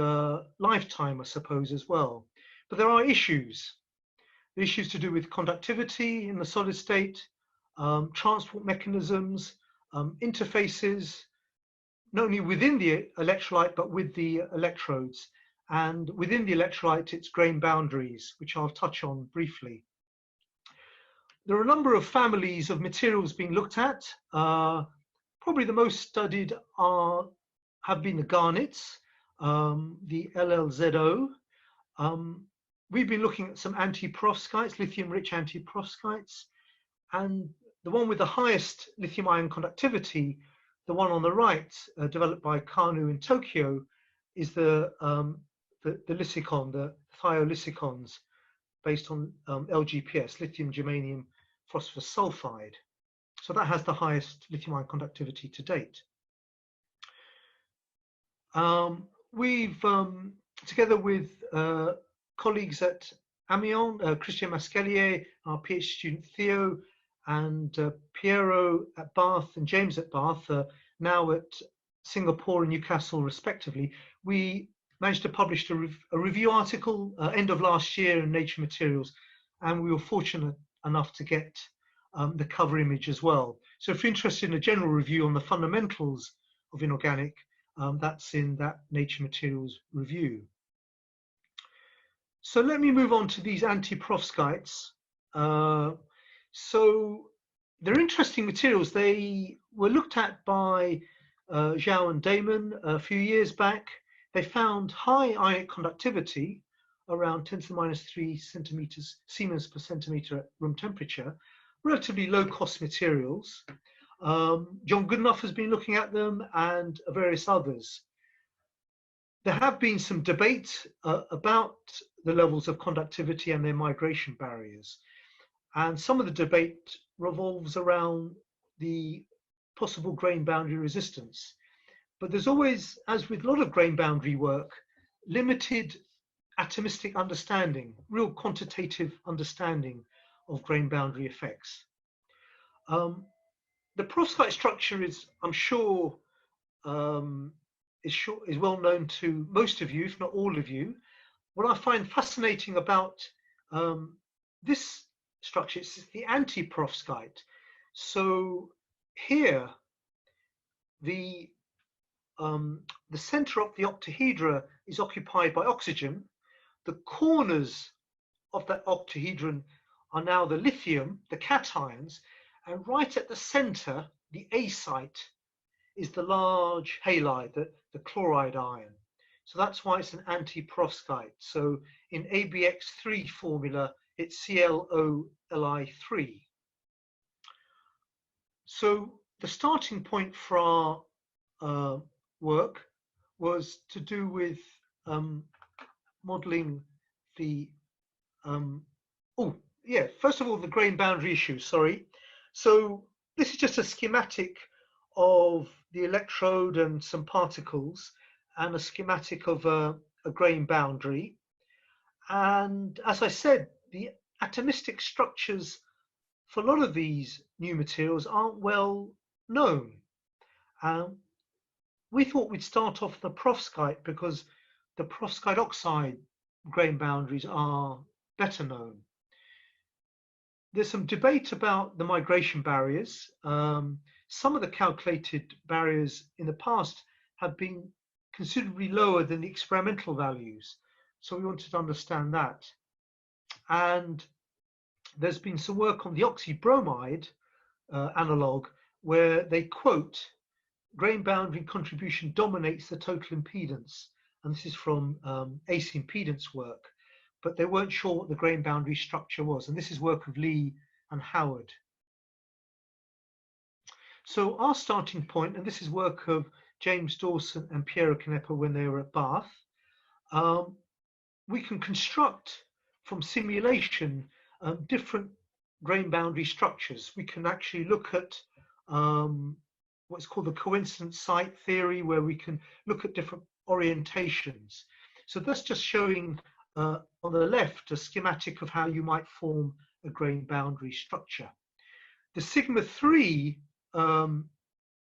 lifetime, I suppose, as well. But there are issues. The issues to do with conductivity in the solid state, transport mechanisms, interfaces, not only within the electrolyte, but with the electrodes. And within the electrolyte, it's grain boundaries, which I'll touch on briefly. There are a number of families of materials being looked at. Probably the most studied have been the garnets, the LLZO. We've been looking at some antiperovskites, lithium-rich antiperovskites, and the one with the highest lithium-ion conductivity, the one on the right, developed by Kanu in Tokyo, is the lysicon, the thiolysicons, based on LGPS, lithium germanium phosphorus sulfide. So that has the highest lithium-ion conductivity to date. We've, together with colleagues at Amiens, Christian Mascalier, our PhD student Theo, and Piero at Bath and James at Bath, now at Singapore and Newcastle respectively, we managed to publish a review article end of last year in Nature Materials, and we were fortunate enough to get the cover image as well. So if you're interested in a general review on the fundamentals of inorganic, that's in that Nature Materials review. So let me move on to these antiperovskites. So they're interesting materials. They were looked at by Zhao and Damon a few years back. They found high ionic conductivity, around 10 to the minus 3 Siemens per centimeter at room temperature, relatively low cost materials. John Goodenough has been looking at them, and various others. There have been some debate about the levels of conductivity and their migration barriers. And some of the debate revolves around the possible grain boundary resistance. But there's always, as with a lot of grain boundary work, limited atomistic understanding, real quantitative understanding of grain boundary effects. The perovskite structure is, I'm sure, is well known to most of you, if not all of you. What I find fascinating about this structure is the antiperovskite. So here, the center of the octahedra is occupied by oxygen. The corners of that octahedron are now the lithium, the cations, and right at the center, the A site, is the large halide, the chloride ion. So that's why it's an antiperovskite. So in ABX3 formula, it's ClOLi3. So the starting point for our work was to do with modeling the, first of all, the grain boundary issue, sorry. So this is just a schematic of the electrode and some particles, and a schematic of a grain boundary. And as I said, the atomistic structures for a lot of these new materials aren't well known. We thought we'd start off the perovskite because the perovskite oxide grain boundaries are better known. There's some debate about the migration barriers. Some of the calculated barriers in the past have been considerably lower than the experimental values. So we wanted to understand that. And there's been some work on the oxybromide analog where they quote, grain boundary contribution dominates the total impedance. And this is from ACE impedance work, but they weren't sure what the grain boundary structure was. And this is work of Lee and Howard. So our starting point, and this is work of James Dawson and Piero Canepa when they were at Bath. We can construct from simulation different grain boundary structures. We can actually look at what's called the coincident site theory, where we can look at different orientations. So that's just showing on the left a schematic of how you might form a grain boundary structure. The sigma 3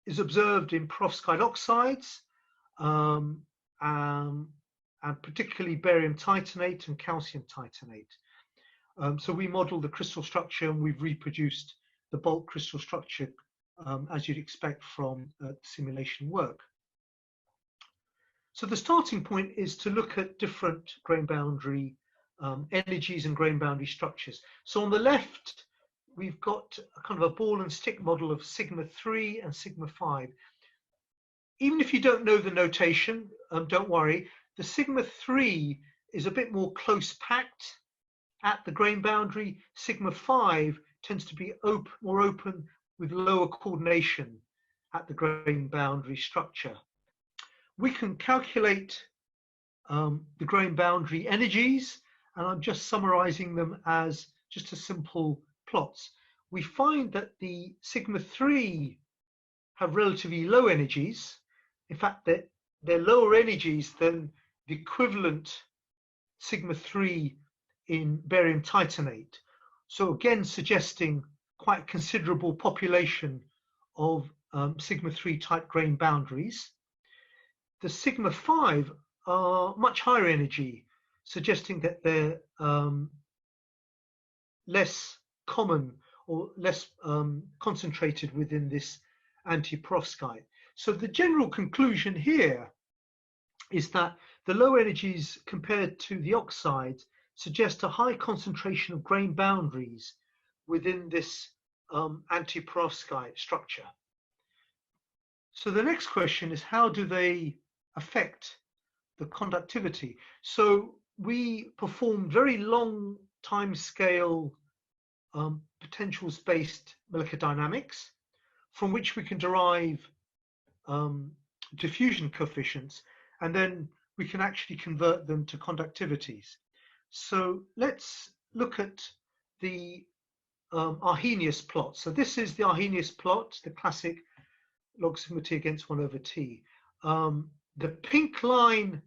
is observed in perovskite oxides, and particularly barium titanate and calcium titanate. So we modeled the crystal structure, and we've reproduced the bulk crystal structure as you'd expect from simulation work. So the starting point is to look at different grain boundary energies and grain boundary structures. So on the left, we've got a kind of a ball and stick model of sigma 3 and sigma 5. Even if you don't know the notation, don't worry. The sigma 3 is a bit more close packed at the grain boundary. Sigma 5 tends to be more open with lower coordination at the grain boundary structure. We can calculate the grain boundary energies, and I'm just summarizing them as just a simple plots. We find that the sigma 3 have relatively low energies. In fact, they're lower energies than the equivalent sigma 3 in barium titanate. So again, suggesting quite considerable population of sigma 3 type grain boundaries. The sigma 5 are much higher energy, suggesting that they're less common or less concentrated within this anti-perovskite. So the general conclusion here is that the low energies compared to the oxides suggest a high concentration of grain boundaries within this anti-perovskite structure. So the next question is, how do they affect the conductivity? So we performed very long time scale potentials-based molecular dynamics, from which we can derive diffusion coefficients, and then we can actually convert them to conductivities. So let's look at the Arrhenius plot. So this is the Arrhenius plot, the classic log sigma t against 1 over t. The pink line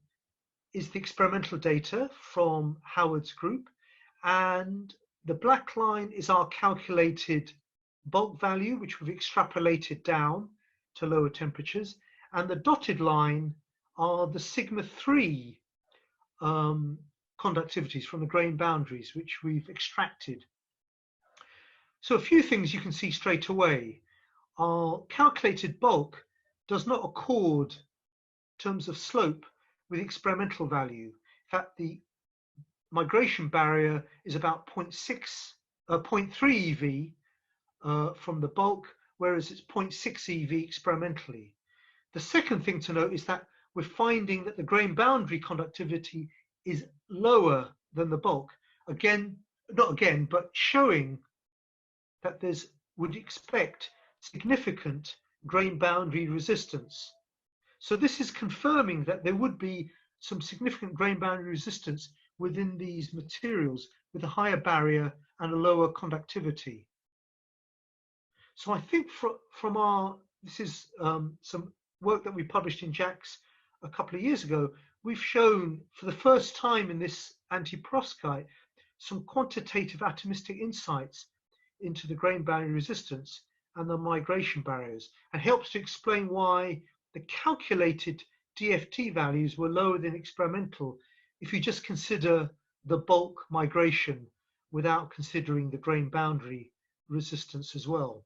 is the experimental data from Howard's group, and the black line is our calculated bulk value, which we've extrapolated down to lower temperatures, and the dotted line are the sigma 3 conductivities from the grain boundaries, which we've extracted. So a few things you can see straight away. Our calculated bulk does not accord in terms of slope with experimental value. In fact, the migration barrier is about 0.3 eV from the bulk, whereas it's 0.6 EV experimentally. The second thing to note is that we're finding that the grain boundary conductivity is lower than the bulk. Again, not again, but showing that there's, would expect, significant grain boundary resistance. So this is confirming that there would be some significant grain boundary resistance within these materials with a higher barrier and a lower conductivity. So I think from our, this is some work that we published in JAX a couple of years ago, we've shown for the first time in this anti-perovskite some quantitative atomistic insights into the grain boundary resistance and the migration barriers, and helps to explain why the calculated DFT values were lower than experimental if you just consider the bulk migration without considering the grain boundary resistance as well.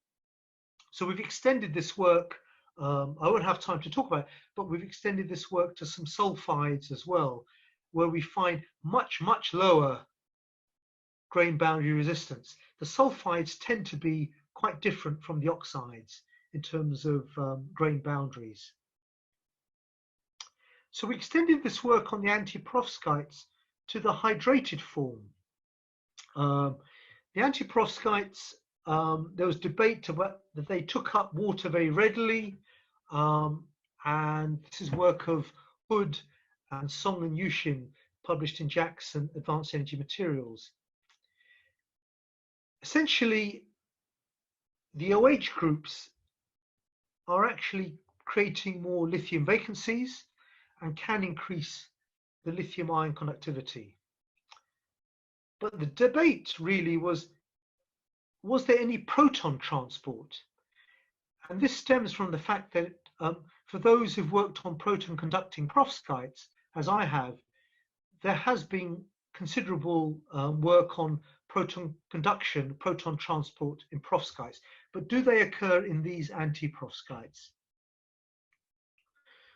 So we've extended this work, I won't have time to talk about it, but we've extended this work to some sulfides as well, where we find much, much lower grain boundary resistance. The sulfides tend to be quite different from the oxides in terms of grain boundaries. So we extended this work on the anti-perovskites to the hydrated form. The anti-perovskites, there was debate about that they took up water very readily, and this is work of Hood and Song and Yushin, published in Jackson Advanced Energy Materials. Essentially, the OH groups are actually creating more lithium vacancies and can increase the lithium ion conductivity. But the debate really was there any proton transport? And this stems from the fact that for those who've worked on proton conducting perovskites, as I have, there has been considerable work on proton conduction, proton transport in perovskites. But do they occur in these anti-perovskites?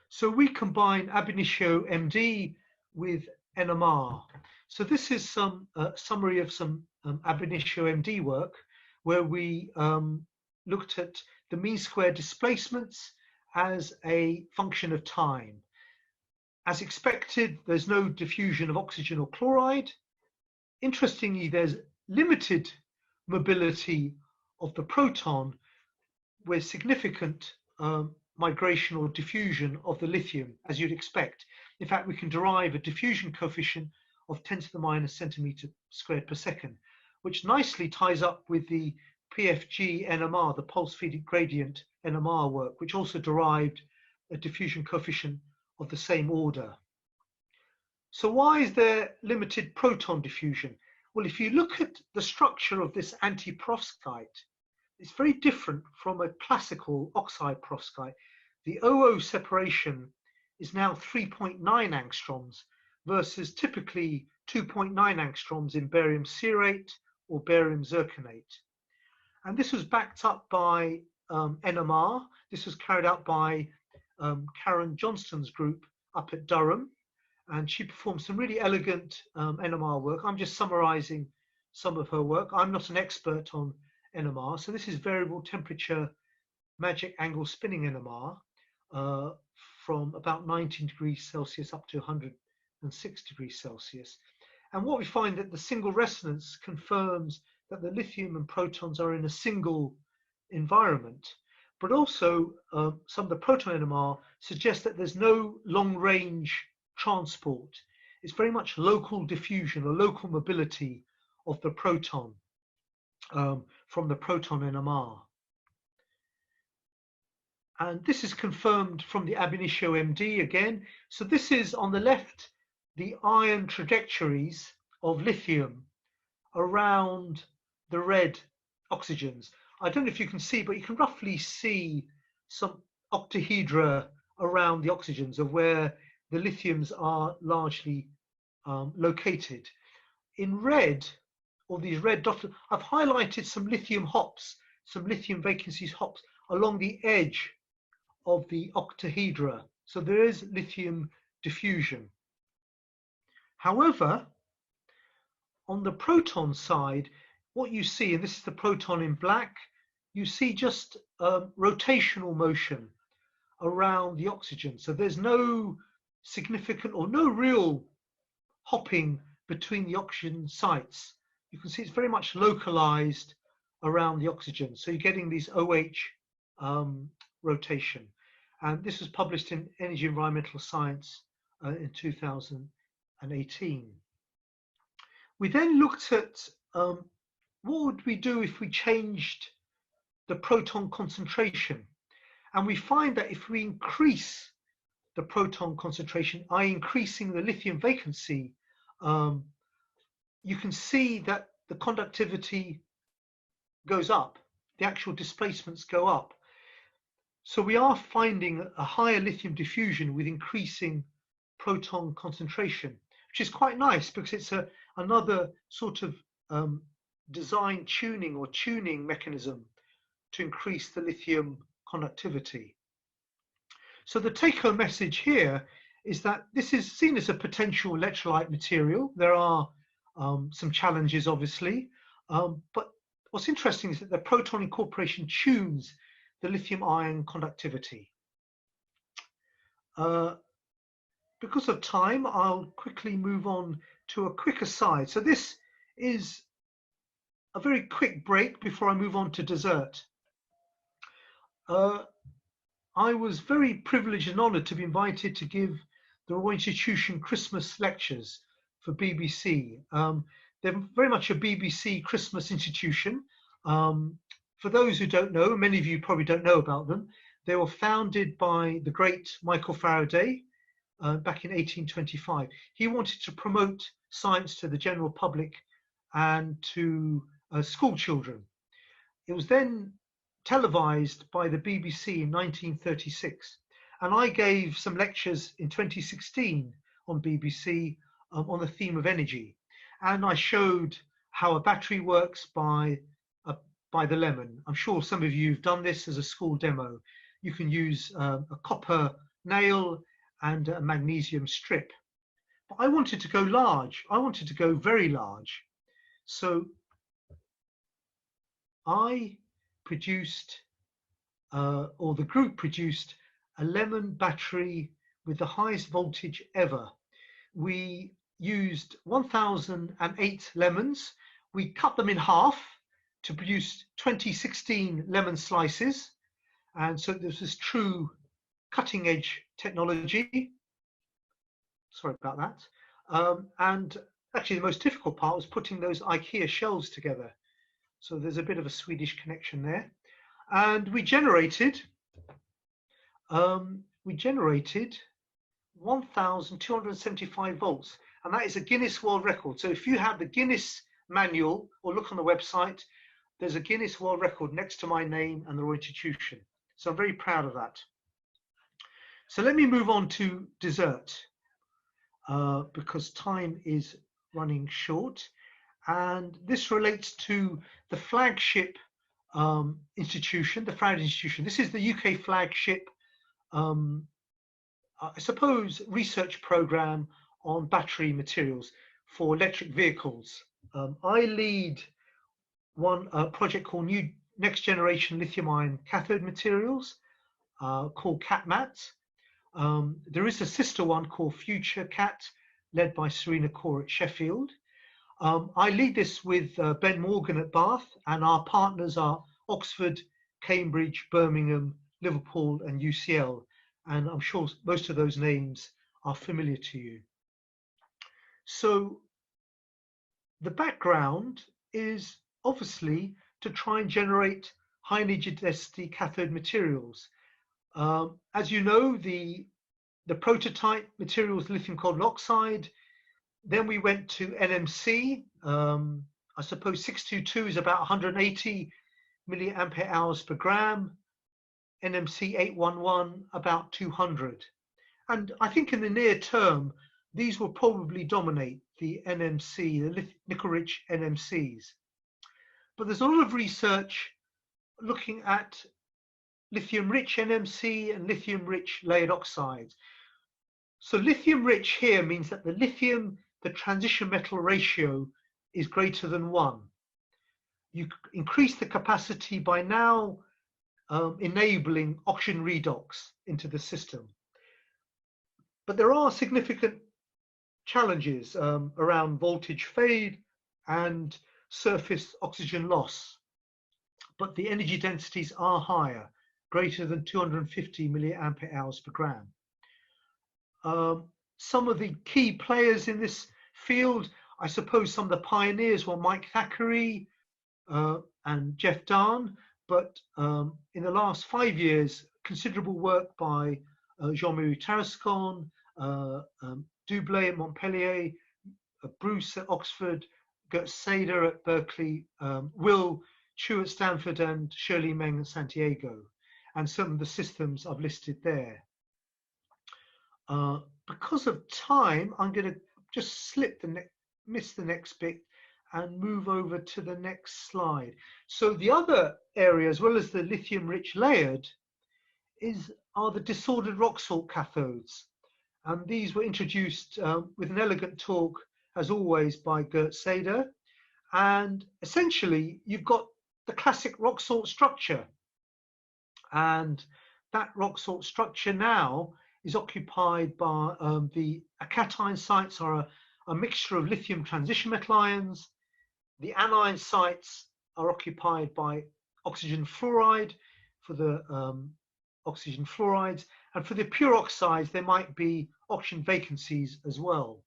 So we combine ab initio MD with NMR. So this is some summary of some ab initio MD work where we looked at the mean square displacements as a function of time. As expected, there's no diffusion of oxygen or chloride. Interestingly, there's limited mobility of the proton with significant migration or diffusion of the lithium, as you'd expect. In fact, we can derive a diffusion coefficient of 10 to the minus centimeter squared per second, which nicely ties up with the PFG NMR, the pulse feed gradient NMR work, which also derived a diffusion coefficient of the same order. So why is there limited proton diffusion? Well, if you look at the structure of this anti-perovskite, it's very different from a classical oxide perovskite. The OO separation is now 3.9 angstroms versus typically 2.9 angstroms in barium cerate or barium zirconate. And this was backed up by NMR. This was carried out by Karen Johnston's group up at Durham, and she performed some really elegant NMR work. I'm just summarizing some of her work. I'm not an expert on NMR, so this is variable temperature magic angle spinning NMR from about 19 degrees Celsius up to 106 degrees Celsius. And what we find that the single resonance confirms that the lithium and protons are in a single environment, but also some of the proton NMR suggest that there's no long range transport. It's very much local diffusion or local mobility of the proton from the proton NMR. And this is confirmed from the ab initio MD again. So this is on the left, the ion trajectories of lithium around the red oxygens. I don't know if you can see, but you can roughly see some octahedra around the oxygens of where the lithiums are largely located. In red, or these red dots, I've highlighted some lithium hops, some lithium vacancies hops along the edge of the octahedra. So there is lithium diffusion. However, on the proton side, what you see, and this is the proton in black, you see just rotational motion around the oxygen. So there's no significant or no real hopping between the oxygen sites. You can see it's very much localized around the oxygen. So you're getting these OH rotation. And this was published in Energy Environmental Science in 2018. We then looked at what would we do if we changed the proton concentration? And we find that if we increase the proton concentration, i.e. increasing the lithium vacancy, you can see that the conductivity goes up, the actual displacements go up. So we are finding a higher lithium diffusion with increasing proton concentration, which is quite nice because it's another sort of design tuning or tuning mechanism to increase the lithium conductivity. So the take-home message here is that this is seen as a potential electrolyte material. There are some challenges, obviously, but what's interesting is that the proton incorporation tunes the lithium ion conductivity. Because of time, I'll quickly move on to a quick aside. So this is a very quick break before I move on to dessert. I was very privileged and honoured to be invited to give the Royal Institution Christmas lectures for BBC. They're very much a BBC Christmas institution. For those who don't know, many of you probably don't know about them, they were founded by the great Michael Faraday back in 1825. He wanted to promote science to the general public and to school children. It was then televised by the BBC in 1936, and I gave some lectures in 2016 on BBC on the theme of energy, and I showed how a battery works by the lemon. I'm sure some of you have done this as a school demo. You can use a copper nail and a magnesium strip. But I wanted to go large. I wanted to go very large. So I produced, or the group produced, a lemon battery with the highest voltage ever. We used 1008 lemons. We cut them in half to produce 2016 lemon slices. And so this is true cutting edge technology. Sorry about that. And actually the most difficult part was putting those IKEA shelves together. So there's a bit of a Swedish connection there. And we generated 1,275 volts. And that is a Guinness World Record. So if you have the Guinness manual or look on the website, there's a Guinness World Record next to my name and the Royal Institution. So I'm very proud of that. So let me move on to dessert because time is running short. And this relates to the flagship institution, the Faraday Institution. This is the UK flagship, I suppose, research program on battery materials for electric vehicles. I lead one project called Next Generation Lithium-Ion Cathode Materials, called CatMat. There is a sister one called Future Cat, led by Serena Core at Sheffield. I lead this with Ben Morgan at Bath, and our partners are Oxford, Cambridge, Birmingham, Liverpool, and UCL. And I'm sure most of those names are familiar to you. So the background is obviously to try and generate high energy density cathode materials. As you know, the prototype material is lithium carbon oxide. Then we went to NMC. I suppose 622 is about 180 milliampere hours per gram. NMC 811 about 200. And I think in the near term, these will probably dominate the NMC, the nickel-rich NMCs. But there's a lot of research looking at lithium-rich NMC and lithium-rich layered oxides. So lithium-rich here means that the lithium, the transition metal ratio is greater than 1. You increase the capacity by now enabling oxygen redox into the system. But there are significant challenges around voltage fade and surface oxygen loss. But the energy densities are higher, greater than 250 milliampere hours per gram. Some of the key players in this field, I suppose some of the pioneers were Mike Thackeray and Jeff Dahn, but in the last 5 years, considerable work by Jean-Marie Tarascon, Dublé at Montpellier, Bruce at Oxford, Gert Sader at Berkeley, Will Chu at Stanford, and Shirley Meng at Santiago. And some of the systems I've listed there. Because of time, I'm going to just miss the next bit and move over to the next slide. So the other area, as well as the lithium-rich layered, are the disordered rock salt cathodes. And these were introduced with an elegant talk, as always, by Gert Sader. And essentially, you've got the classic rock salt structure. And that rock salt structure now is occupied by the cation sites are a mixture of lithium transition metal ions. The anion sites are occupied by oxygen fluoride for the oxygen fluorides, and for the pure oxides, there might be oxygen vacancies as well.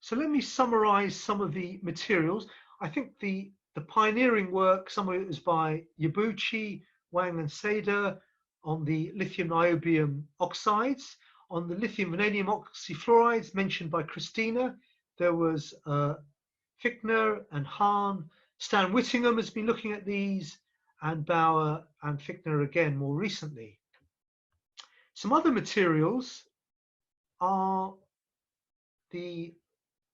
So let me summarize some of the materials. I think the pioneering work, some of it was by Yabuchi, Wang and Seda on the lithium niobium oxides. On the lithium vanadium oxyfluorides mentioned by Christina, there was Fichtner and Hahn. Stan Whittingham has been looking at these, and Bauer and Fichtner again more recently. Some other materials are the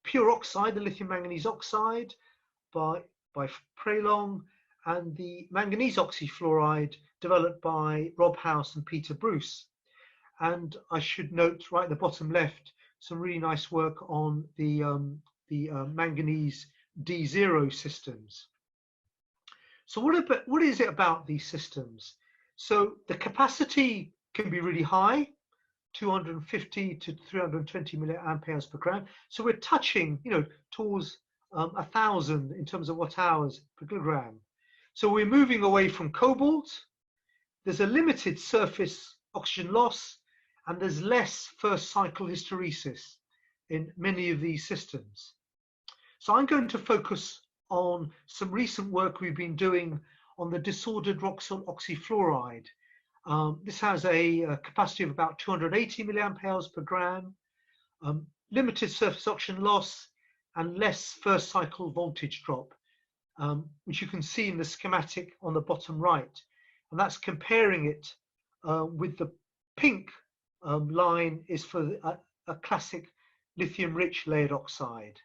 pure oxide, the lithium manganese oxide by Prelong, and the manganese oxyfluoride developed by Rob House and Peter Bruce. And I should note right at the bottom left, some really nice work on the manganese D0 systems. So what is it about these systems? So the capacity can be really high, 250 to 320 milliamperes per gram. So we're touching, towards 1,000 in terms of watt hours per kilogram. So we're moving away from cobalt. There's a limited surface oxygen loss, and there's less first cycle hysteresis in many of these systems. So I'm going to focus on some recent work we've been doing on the disordered Roxol oxyfluoride. This has a capacity of about 280 milliamperes per gram, limited surface oxygen loss, and less first cycle voltage drop, which you can see in the schematic on the bottom right. And that's comparing it with the pink line is for a classic lithium-rich layered oxide.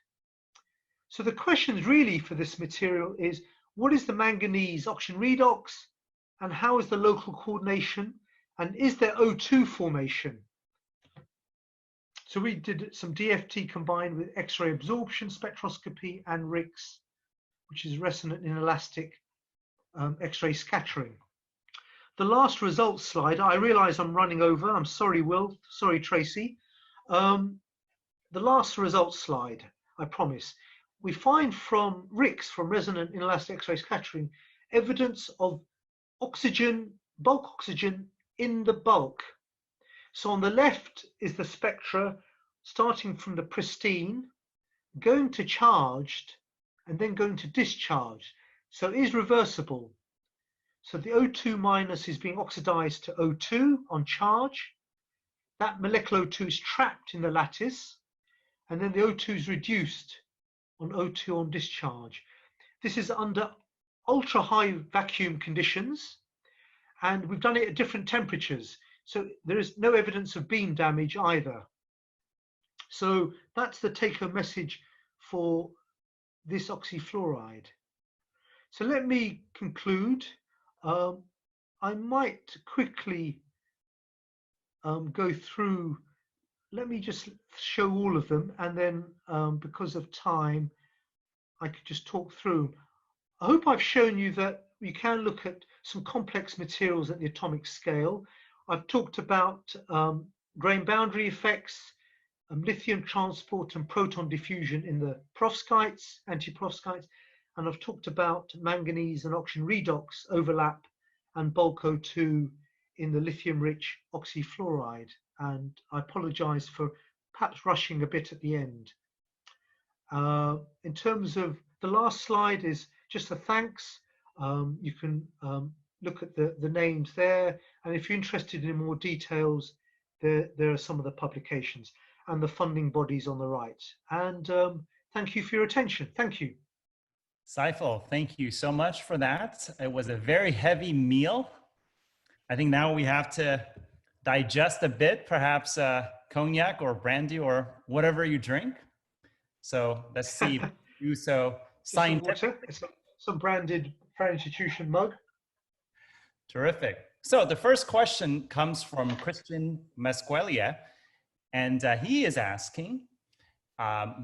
So the questions really for this material is, what is the manganese oxygen redox, and how is the local coordination, and is there O2 formation? So we did some DFT combined with X-ray absorption spectroscopy and RIX, which is resonant inelastic X-ray scattering. The last results slide, I realize I'm running over. I'm sorry, Will. Sorry, Tracy. The last results slide, I promise. We find from RIX, from resonant inelastic X-ray scattering, evidence of oxygen, bulk oxygen in the bulk. So on the left is the spectra starting from the pristine, going to charged, and then going to discharged. So it is reversible. So the O2 minus is being oxidized to O2 on charge. That molecular O2 is trapped in the lattice, and then the O2 is reduced on O2 on discharge. This is under ultra high vacuum conditions, and we've done it at different temperatures. So there is no evidence of beam damage either. So that's the take-home message for this oxyfluoride. So let me conclude. I might quickly go through. Let me just show all of them, and then because of time, I could just talk through. I hope I've shown you that you can look at some complex materials at the atomic scale. I've talked about grain boundary effects, lithium transport and proton diffusion in the perovskites, anti-perovskites, and I've talked about manganese and oxygen redox overlap and bulk O2 in the lithium-rich oxyfluoride. And I apologize for perhaps rushing a bit at the end. In terms of the last slide is just a thanks. You can look at the names there, and if you're interested in more details, there are some of the publications and the funding bodies on the right. And thank you for your attention. Thank you. Saiful, thank you so much for that. It was a very heavy meal. I think now we have to digest a bit, perhaps cognac or brandy or whatever you drink. So let's see. You so scientific. Some branded Fair Institution mug. Terrific. So the first question comes from Christian Mesquelia, and he is asking,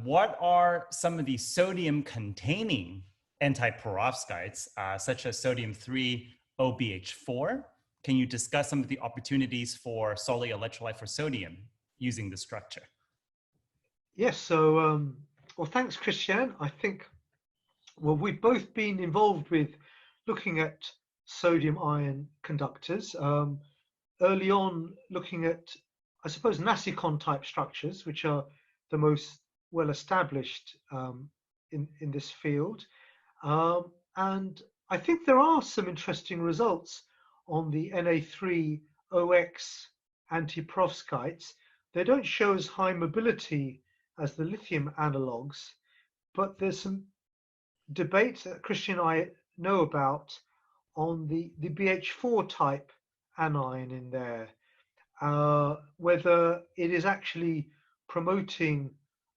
what are some of the sodium-containing anti-perovskites, such as sodium-3 OBH4? Can you discuss some of the opportunities for solid electrolyte for sodium using the structure? Yes, so, well, thanks, Christian. I think, well, we've both been involved with looking at sodium-ion conductors. Early on, looking at, I suppose, Nasicon type structures, which are the most well established in this field. And I think there are some interesting results on the Na3OX antiperovskites. They don't show as high mobility as the lithium analogues, but there's some debates that Christian and I know about on the BH4 type anion in there, whether it is actually promoting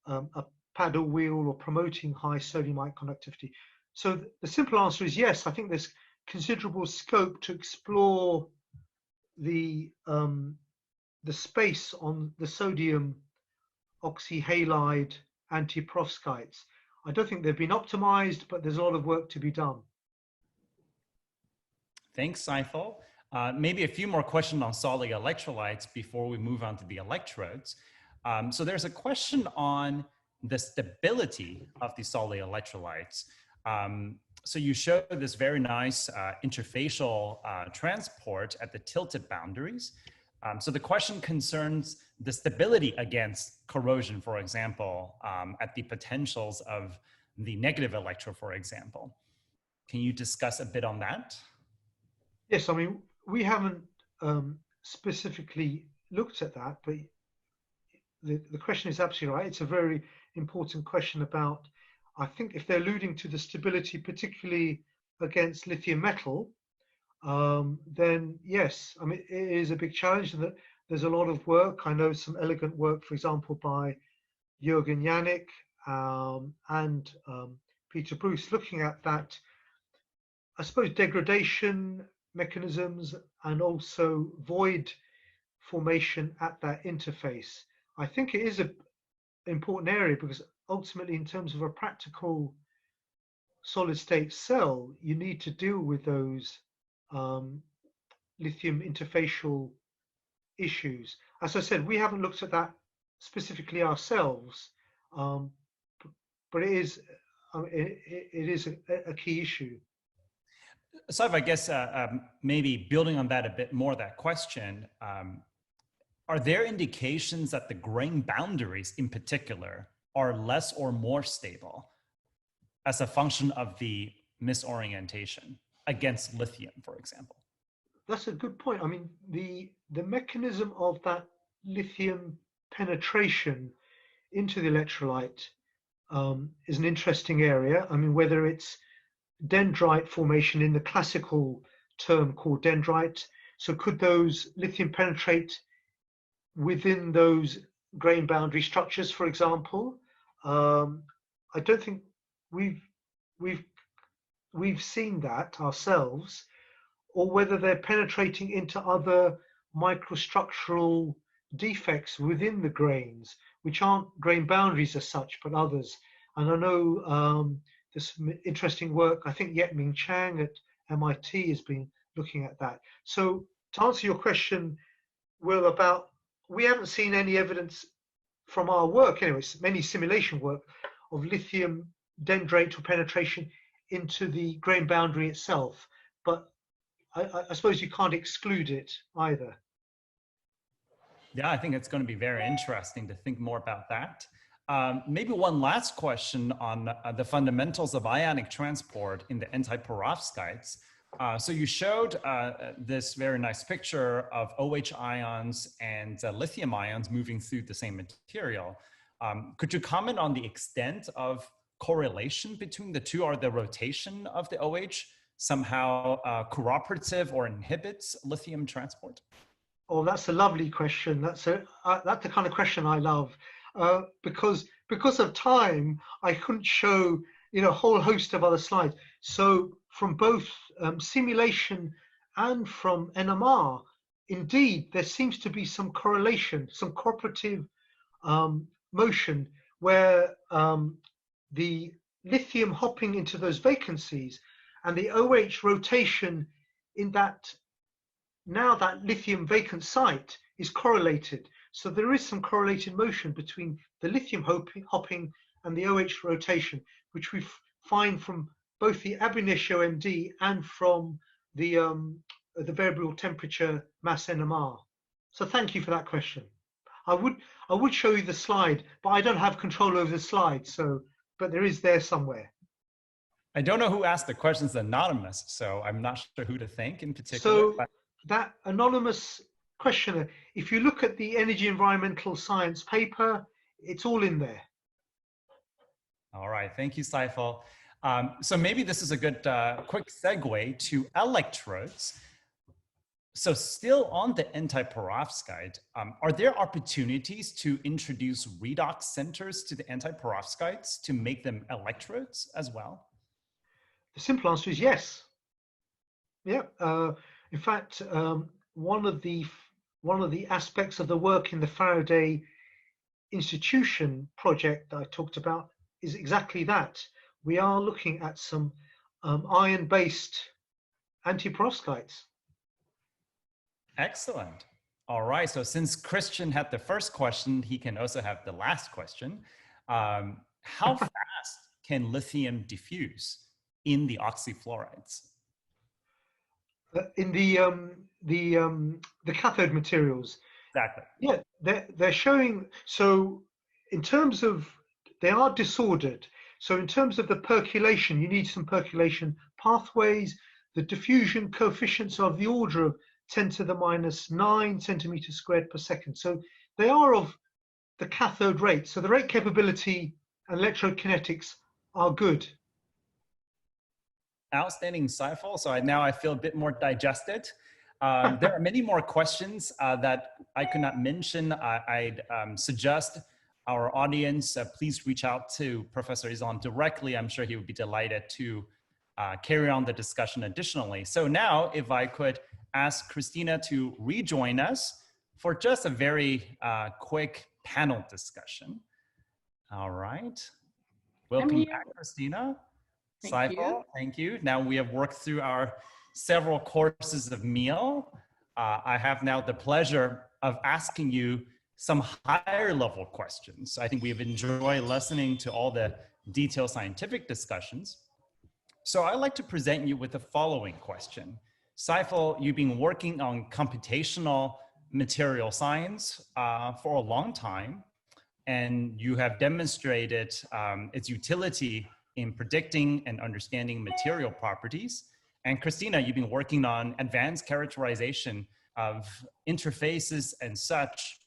a paddle wheel or promoting high sodium ion conductivity. So the simple answer is yes. I think there's considerable scope to explore the space on the sodium oxyhalide antiperovskites. I don't think they've been optimized, but there's a lot of work to be done. Thanks, Saiful. Maybe a few more questions on solid electrolytes before we move on to the electrodes. So there's a question on the stability of the solid electrolytes. So you showed this very nice interfacial transport at the tilted boundaries. So the question concerns the stability against corrosion, for example, at the potentials of the negative electrode, for example. Can you discuss a bit on that? Yes, I mean, we haven't specifically looked at that, but the question is absolutely right. It's a very important question about, I think if they're alluding to the stability, particularly against lithium metal, then yes, I mean, it is a big challenge, and that there's a lot of work. I know some elegant work, for example, by Jürgen Janik and Peter Bruce, looking at that, I suppose, degradation mechanisms and also void formation at that interface. I think it is an important area because ultimately, in terms of a practical solid state cell, you need to deal with those lithium interfacial issues. As I said, we haven't looked at that specifically ourselves, but it is a key issue. So I guess maybe building on that a bit more, that question, are there indications that the grain boundaries in particular are less or more stable as a function of the misorientation against lithium, for example? That's a good point. I mean, the mechanism of that lithium penetration into the electrolyte is an interesting area. I mean, whether it's dendrite formation in the classical term called dendrite, so could those lithium penetrate within those grain boundary structures, for example? I don't think we've seen that ourselves, or whether they're penetrating into other microstructural defects within the grains, which aren't grain boundaries as such, but others. And I know there's some interesting work. I think Yet-Ming Chang at MIT has been looking at that. So to answer your question, Will, about, we haven't seen any evidence from our work, anyways, many simulation work of lithium dendrite or penetration into the grain boundary itself. But I suppose you can't exclude it either. Yeah, I think it's going to be very interesting to think more about that. Maybe one last question on the fundamentals of ionic transport in the antiperovskites. So you showed this very nice picture of OH ions and lithium ions moving through the same material. Could you comment on the extent of correlation between the two? Are the rotation of the OH somehow cooperative or inhibits lithium transport? Oh, that's a lovely question. That's the kind of question I love. Because of time, I couldn't show a whole host of other slides. So from both simulation and from NMR, indeed, there seems to be some correlation, some cooperative motion where the lithium hopping into those vacancies and the OH rotation in that, now that lithium vacant site is correlated. So there is some correlated motion between the lithium hopping and the OH rotation, which we find from both the ab initio MD and from the variable temperature mass NMR. So thank you for that question. I would show you the slide, but I don't have control over the slide. So, but there is there somewhere. I don't know who asked the questions anonymous, so I'm not sure who to thank in particular. So But that anonymous questioner, if you look at the energy environmental science paper, it's all in there. all right, thank you, Saiful. So maybe this is a good quick segue to electrodes. So still on the anti-perovskite, are there opportunities to introduce redox centers to the anti-perovskites to make them electrodes as well? The simple answer is yes. Yeah. In fact, one of the aspects of the work in the Faraday Institution project that I talked about is exactly that. We are looking at some iron-based anti-perovskites. Excellent. All right. So since Christian had the first question, he can also have the last question. How fast can lithium diffuse in the oxyfluorides? In the cathode materials. Exactly. Yeah, they're showing. So in terms of, they are disordered. So in terms of the percolation, you need some percolation pathways. The diffusion coefficients are of the order of 10 to the minus 9 centimeters squared per second. So they are of the cathode rate. So the rate capability and electrokinetics are good. Outstanding, Saiful. So now I feel a bit more digested. There are many more questions that I could not mention. I'd suggest our audience, please reach out to Professor Islam directly. I'm sure he would be delighted to carry on the discussion additionally. So now if I could ask Christina to rejoin us for just a very quick panel discussion. All right. Welcome back, Christina. Saiful, thank you. Now we have worked through our several courses of meal. I have now the pleasure of asking you some higher level questions. I think we've enjoyed listening to all the detailed scientific discussions. So I'd like to present you with the following question. Saiful, you've been working on computational material science for a long time, and you have demonstrated its utility in predicting and understanding material properties. And Christina, you've been working on advanced characterization of interfaces and such.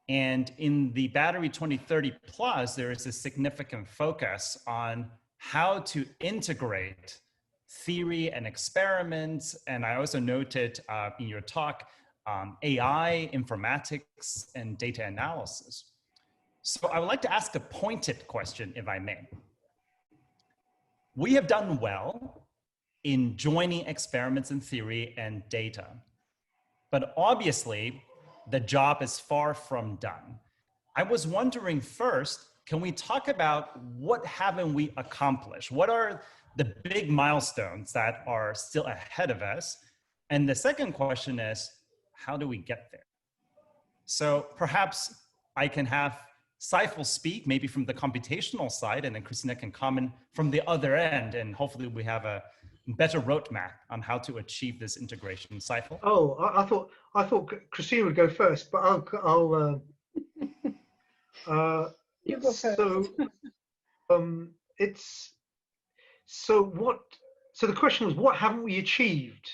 And in the Battery 2030 Plus, there is a significant focus on how to integrate theory and experiments. And I also noted in your talk, AI, informatics, and data analysis. So I would like to ask a pointed question, if I may. We have done well in joining experiments in theory and data, but obviously the job is far from done. I was wondering first, can we talk about what haven't we accomplished? What are the big milestones that are still ahead of us? And the second question is, how do we get there? So perhaps I can have Saiful speak, maybe from the computational side, and then Christina can comment from the other end, and hopefully we have a better roadmap on how to achieve this integration. Saiful? Oh, I thought Christina would go first, but I'll you go first. So the question was, what haven't we achieved?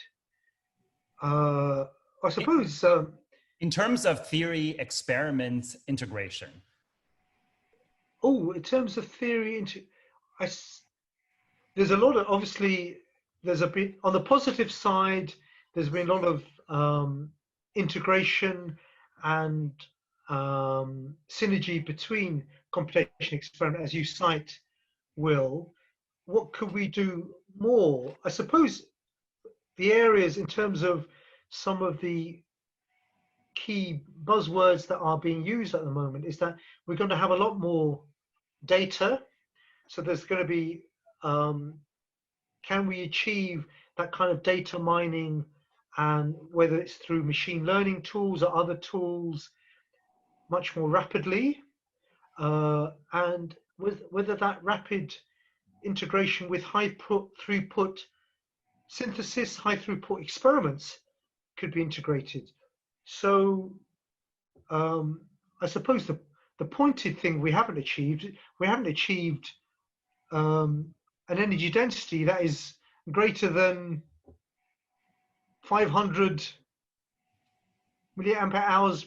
I suppose in terms of theory, experiments, integration. Oh, in terms of theory, there's a lot of, obviously, there's a bit, on the positive side, there's been a lot of integration and synergy between computation experiment, as you cite, Will. What could we do more? I suppose the areas in terms of some of the key buzzwords that are being used at the moment is that we're going to have a lot more data. So there's going to be, can we achieve that kind of data mining, and whether it's through machine learning tools or other tools, much more rapidly, and whether that rapid integration with high throughput synthesis, high throughput experiments could be integrated. So I suppose the pointed thing we haven't achieved an energy density that is greater than 500 milliampere hours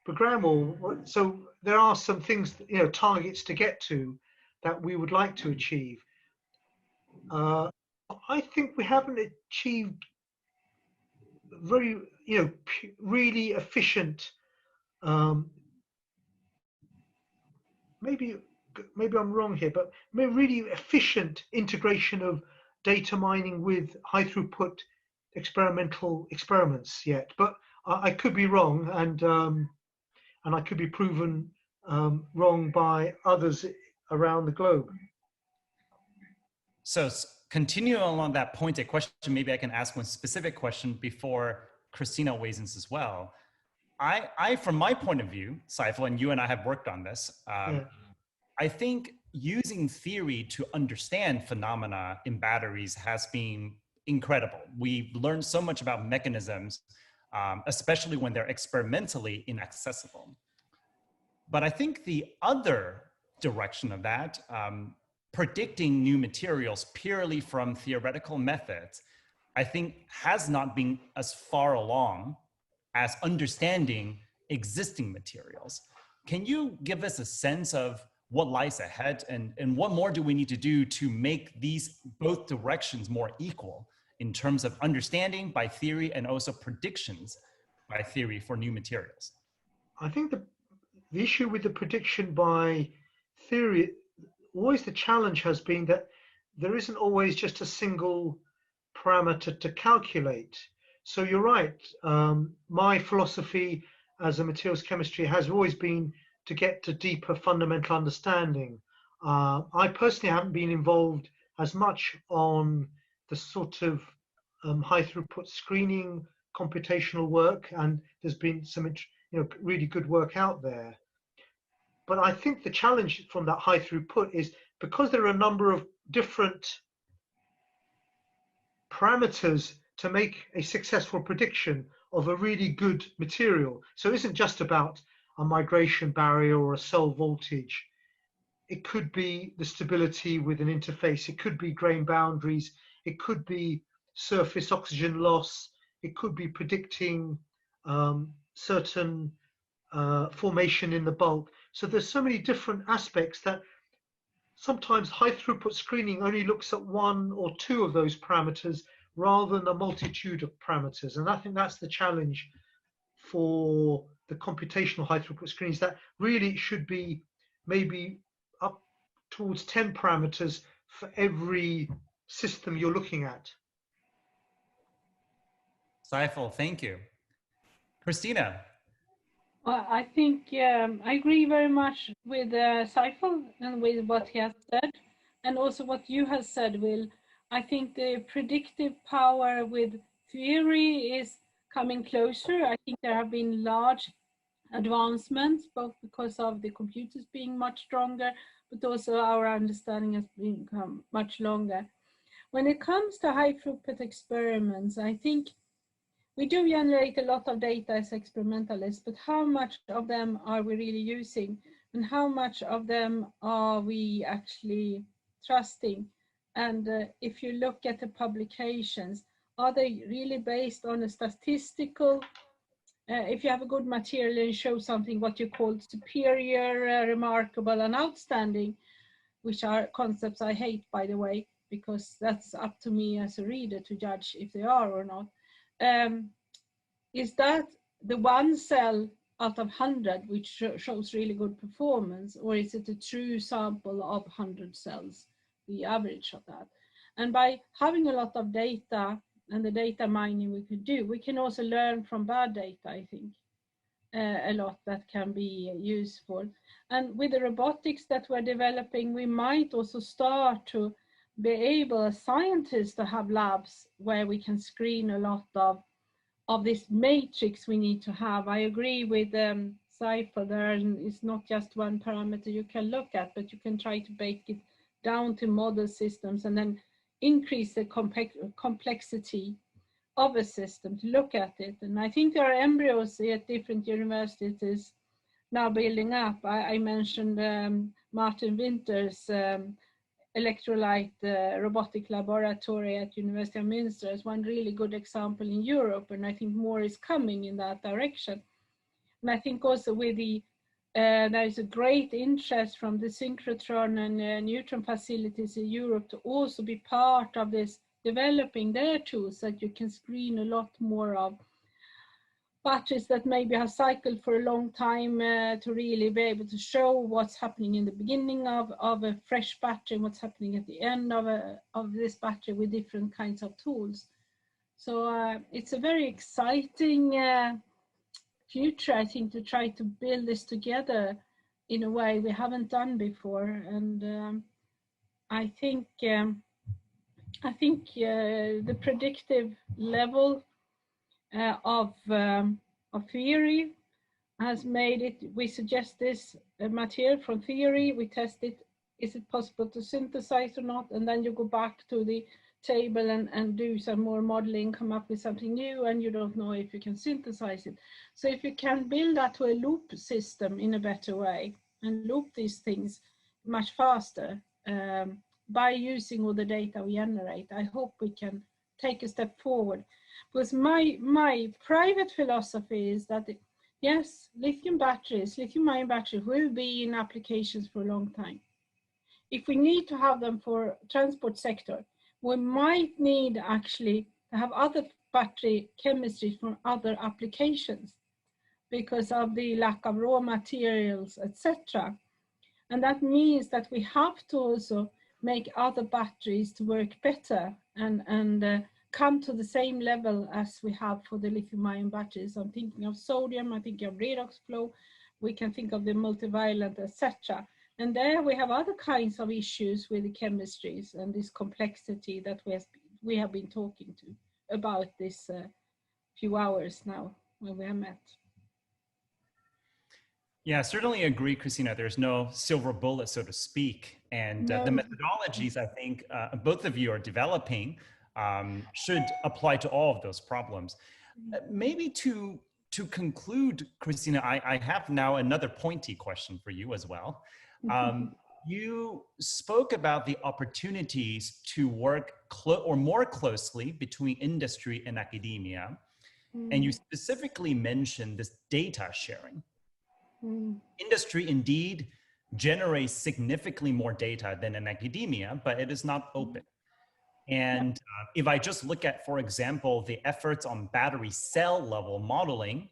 per gram, or so there are some things, targets to get to that we would like to achieve. I think we haven't achieved very, really efficient, maybe I'm wrong here, but really efficient integration of data mining with high throughput experimental experiments yet. But I could be wrong, and I could be proven wrong by others around the globe. So continuing along that pointed question, maybe I can ask one specific question before Christina weighs in as well. I from my point of view, Saiful, and you and I have worked on this, I think using theory to understand phenomena in batteries has been incredible. We've learned so much about mechanisms, especially when they're experimentally inaccessible. But I think the other direction of that, predicting new materials purely from theoretical methods, I think has not been as far along as understanding existing materials. Can you give us a sense of what lies ahead, and what more do we need to do to make these both directions more equal in terms of understanding by theory and also predictions by theory for new materials? I think the issue with the prediction by theory, always the challenge has been that there isn't always just a single parameter to calculate. So you're right. My philosophy as a materials chemistry has always been to get to deeper fundamental understanding. I personally haven't been involved as much on the sort of high throughput screening computational work, and there's been some really good work out there. But I think the challenge from that high throughput is because there are a number of different parameters to make a successful prediction of a really good material. So it isn't just about a migration barrier or a cell voltage. It could be the stability with an interface. It could be grain boundaries. It could be surface oxygen loss. It could be predicting certain formation in the bulk. So there's so many different aspects that sometimes high throughput screening only looks at one or two of those parameters rather than a multitude of parameters. And I think that's the challenge for the computational high throughput screens, that really it should be maybe up towards 10 parameters for every system you're looking at. Saiful, thank you. Christina. Well, I think I agree very much with Saiful and with what he has said, and also what you have said, Will. I think the predictive power with theory is coming closer. I think there have been large advancements, both because of the computers being much stronger, but also our understanding has become much longer. When it comes to high throughput experiments, I think we do generate a lot of data as experimentalists, but how much of them are we really using, and how much of them are we actually trusting? And if you look at the publications, are they really based on a statistical, if you have a good material and show something what you call superior, remarkable, and outstanding, which are concepts I hate, by the way, because that's up to me as a reader to judge if they are or not. Is that the one cell out of 100 which shows really good performance, or is it a true sample of 100 cells, the average of that? And by having a lot of data and the data mining we could do, we can also learn from bad data, I think, a lot that can be useful. And with the robotics that we're developing, we might also start to be able as scientists to have labs where we can screen a lot of this matrix we need to have. I agree with Saiful, there is not just one parameter you can look at, but you can try to bake it down to model systems and then increase the complexity of a system, to look at it. And I think there are embryos at different universities now building up. I mentioned Martin Winter's electrolyte robotic laboratory at University of Münster as one really good example in Europe, and I think more is coming in that direction. And I think also with the there is a great interest from the synchrotron and neutron facilities in Europe to also be part of this, developing their tools that you can screen a lot more of batteries that maybe have cycled for a long time to really be able to show what's happening in the beginning of a fresh battery, what's happening at the end of this battery with different kinds of tools. So it's a very exciting future, I think, to try to build this together in a way we haven't done before. And I think the predictive level of theory has made it. We suggest this material from theory, we test it, is it possible to synthesize or not, and then you go back to the table and do some more modeling, come up with something new, and you don't know if you can synthesize it. So if you can build that to a loop system in a better way and loop these things much faster by using all the data we generate, I hope we can take a step forward. Because my private philosophy is that yes, lithium-ion batteries will be in applications for a long time. If we need to have them for transport sector, we might need actually to have other battery chemistries for other applications because of the lack of raw materials, etc. And that means that we have to also make other batteries to work better and come to the same level as we have for the lithium-ion batteries. I'm thinking of sodium, I'm thinking of redox flow, we can think of the multivalent, etc. And there we have other kinds of issues with the chemistries and this complexity that we have been talking about this few hours now when we have met. Yeah, certainly agree, Christina. There's no silver bullet, so to speak. And No. the methodologies I think both of you are developing should apply to all of those problems. Maybe to conclude, Christina, I have now another pointy question for you as well. You spoke about the opportunities to work more closely between industry and academia. And you specifically mentioned this data sharing. Industry indeed generates significantly more data than in academia, but it is not open. And if I just look at, for example, the efforts on battery cell level modeling,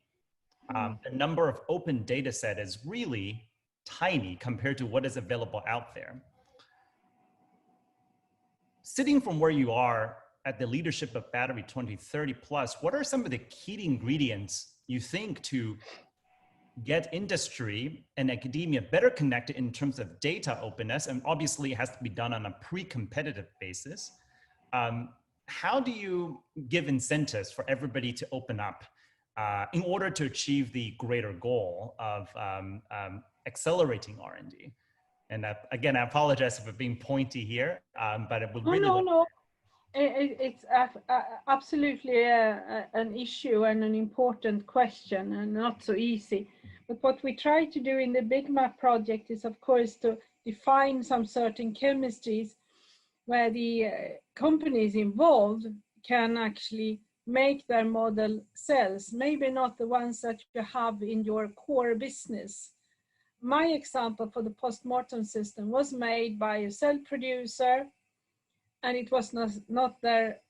the number of open data set is really tiny compared to what is available out there. Sitting from where you are at the leadership of Battery 2030 Plus, what are some of the key ingredients you think to get industry and academia better connected in terms of data openness? And obviously it has to be done on a pre-competitive basis. How do you give incentives for everybody to open up in order to achieve the greater goal of accelerating R&D? And again, I apologize for being pointy here, but it would really... No. It's absolutely an issue and an important question and not so easy. But what we try to do in the Big Map project is, of course, to define some certain chemistries where the companies involved can actually make their model cells, maybe not the ones that you have in your core business. My example for the post-mortem system was made by a cell producer, and it was not their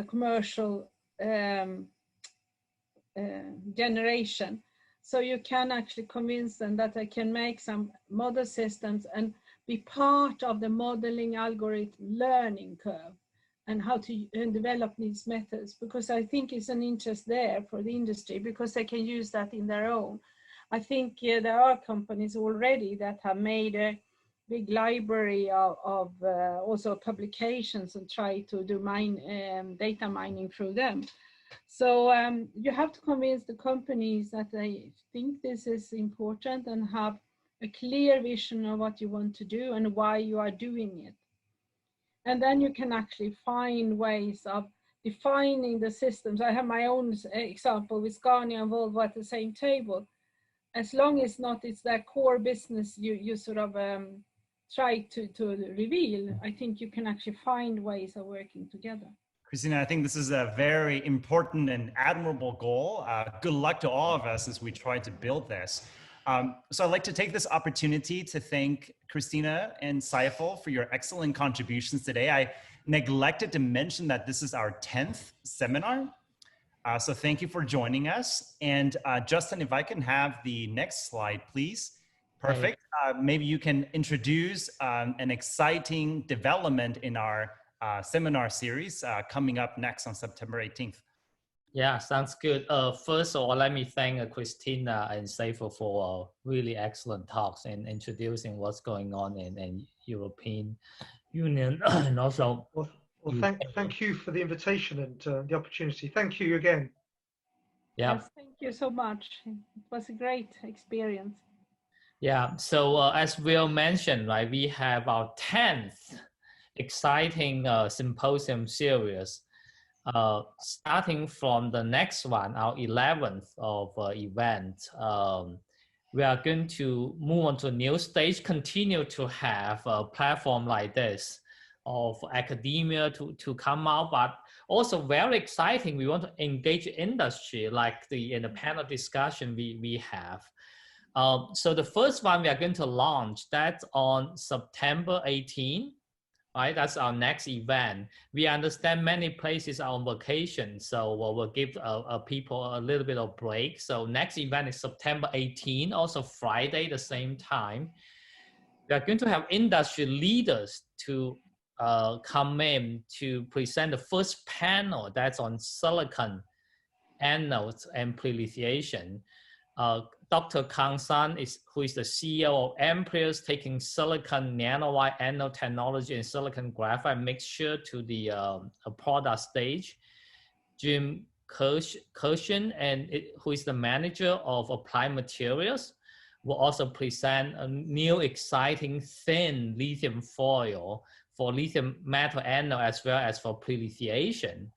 commercial generation. So you can actually convince them that they can make some model systems and be part of the modeling algorithm learning curve and how to develop these methods, because I think it's an interest there for the industry because they can use that in their own. I think there are companies already that have made a big library of also publications and try to do data mining through them. So you have to convince the companies that they think this is important and have a clear vision of what you want to do and why you are doing it. And then you can actually find ways of defining the systems. I have my own example with Scania and Volvo at the same table. As long as not it's their core business you sort of try to reveal, I think you can actually find ways of working together. Christina, I think this is a very important and admirable goal. Good luck to all of us as we try to build this. So I'd like to take this opportunity to thank Christina and Saiful for your excellent contributions today. I neglected to mention that this is our 10th seminar. So thank you for joining us. And Justin, if I can have the next slide, please. Perfect. Maybe you can introduce an exciting development in our seminar series coming up next on September 18th. Yeah, sounds good. First of all, let me thank Christina and Saiful for really excellent talks and introducing what's going on in European Union and also. Well, thank you for the invitation and the opportunity. Thank you again. Yeah. Yes, thank you so much. It was a great experience. Yeah, so as Will mentioned, right, we have our 10th exciting symposium series. Starting from the next one, our 11th of event, we are going to move on to a new stage, continue to have a platform like this of academia to come out, but also very exciting, we want to engage industry like in the panel discussion we have. So the first one we are going to launch, that's on September 18. Right, that's our next event. We understand many places are on vacation, so we'll give people a little bit of break. So next event is September 18, also Friday, the same time. We are going to have industry leaders to come in to present the first panel that's on silicon anodes and pre-lithiation. Dr. Kang San, who is the CEO of Amprius, taking silicon nanowire anode technology and silicon graphite mixture to the product stage. Jim Kirshen, who is the manager of Applied Materials, will also present a new exciting thin lithium foil for lithium metal anode as well as for pre-lithiation.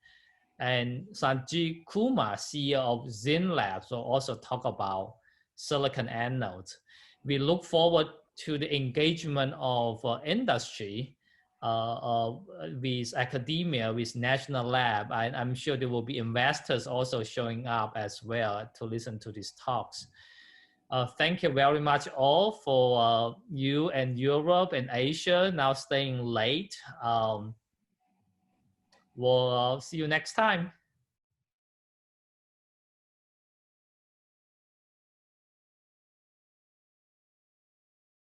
And Sanjeev Kumar, CEO of Zin Labs, will also talk about silicon anodes. We look forward to the engagement of industry with academia, with national lab. I'm sure there will be investors also showing up as well to listen to these talks. Thank you very much all for you and Europe and Asia now staying late. We'll see you next time.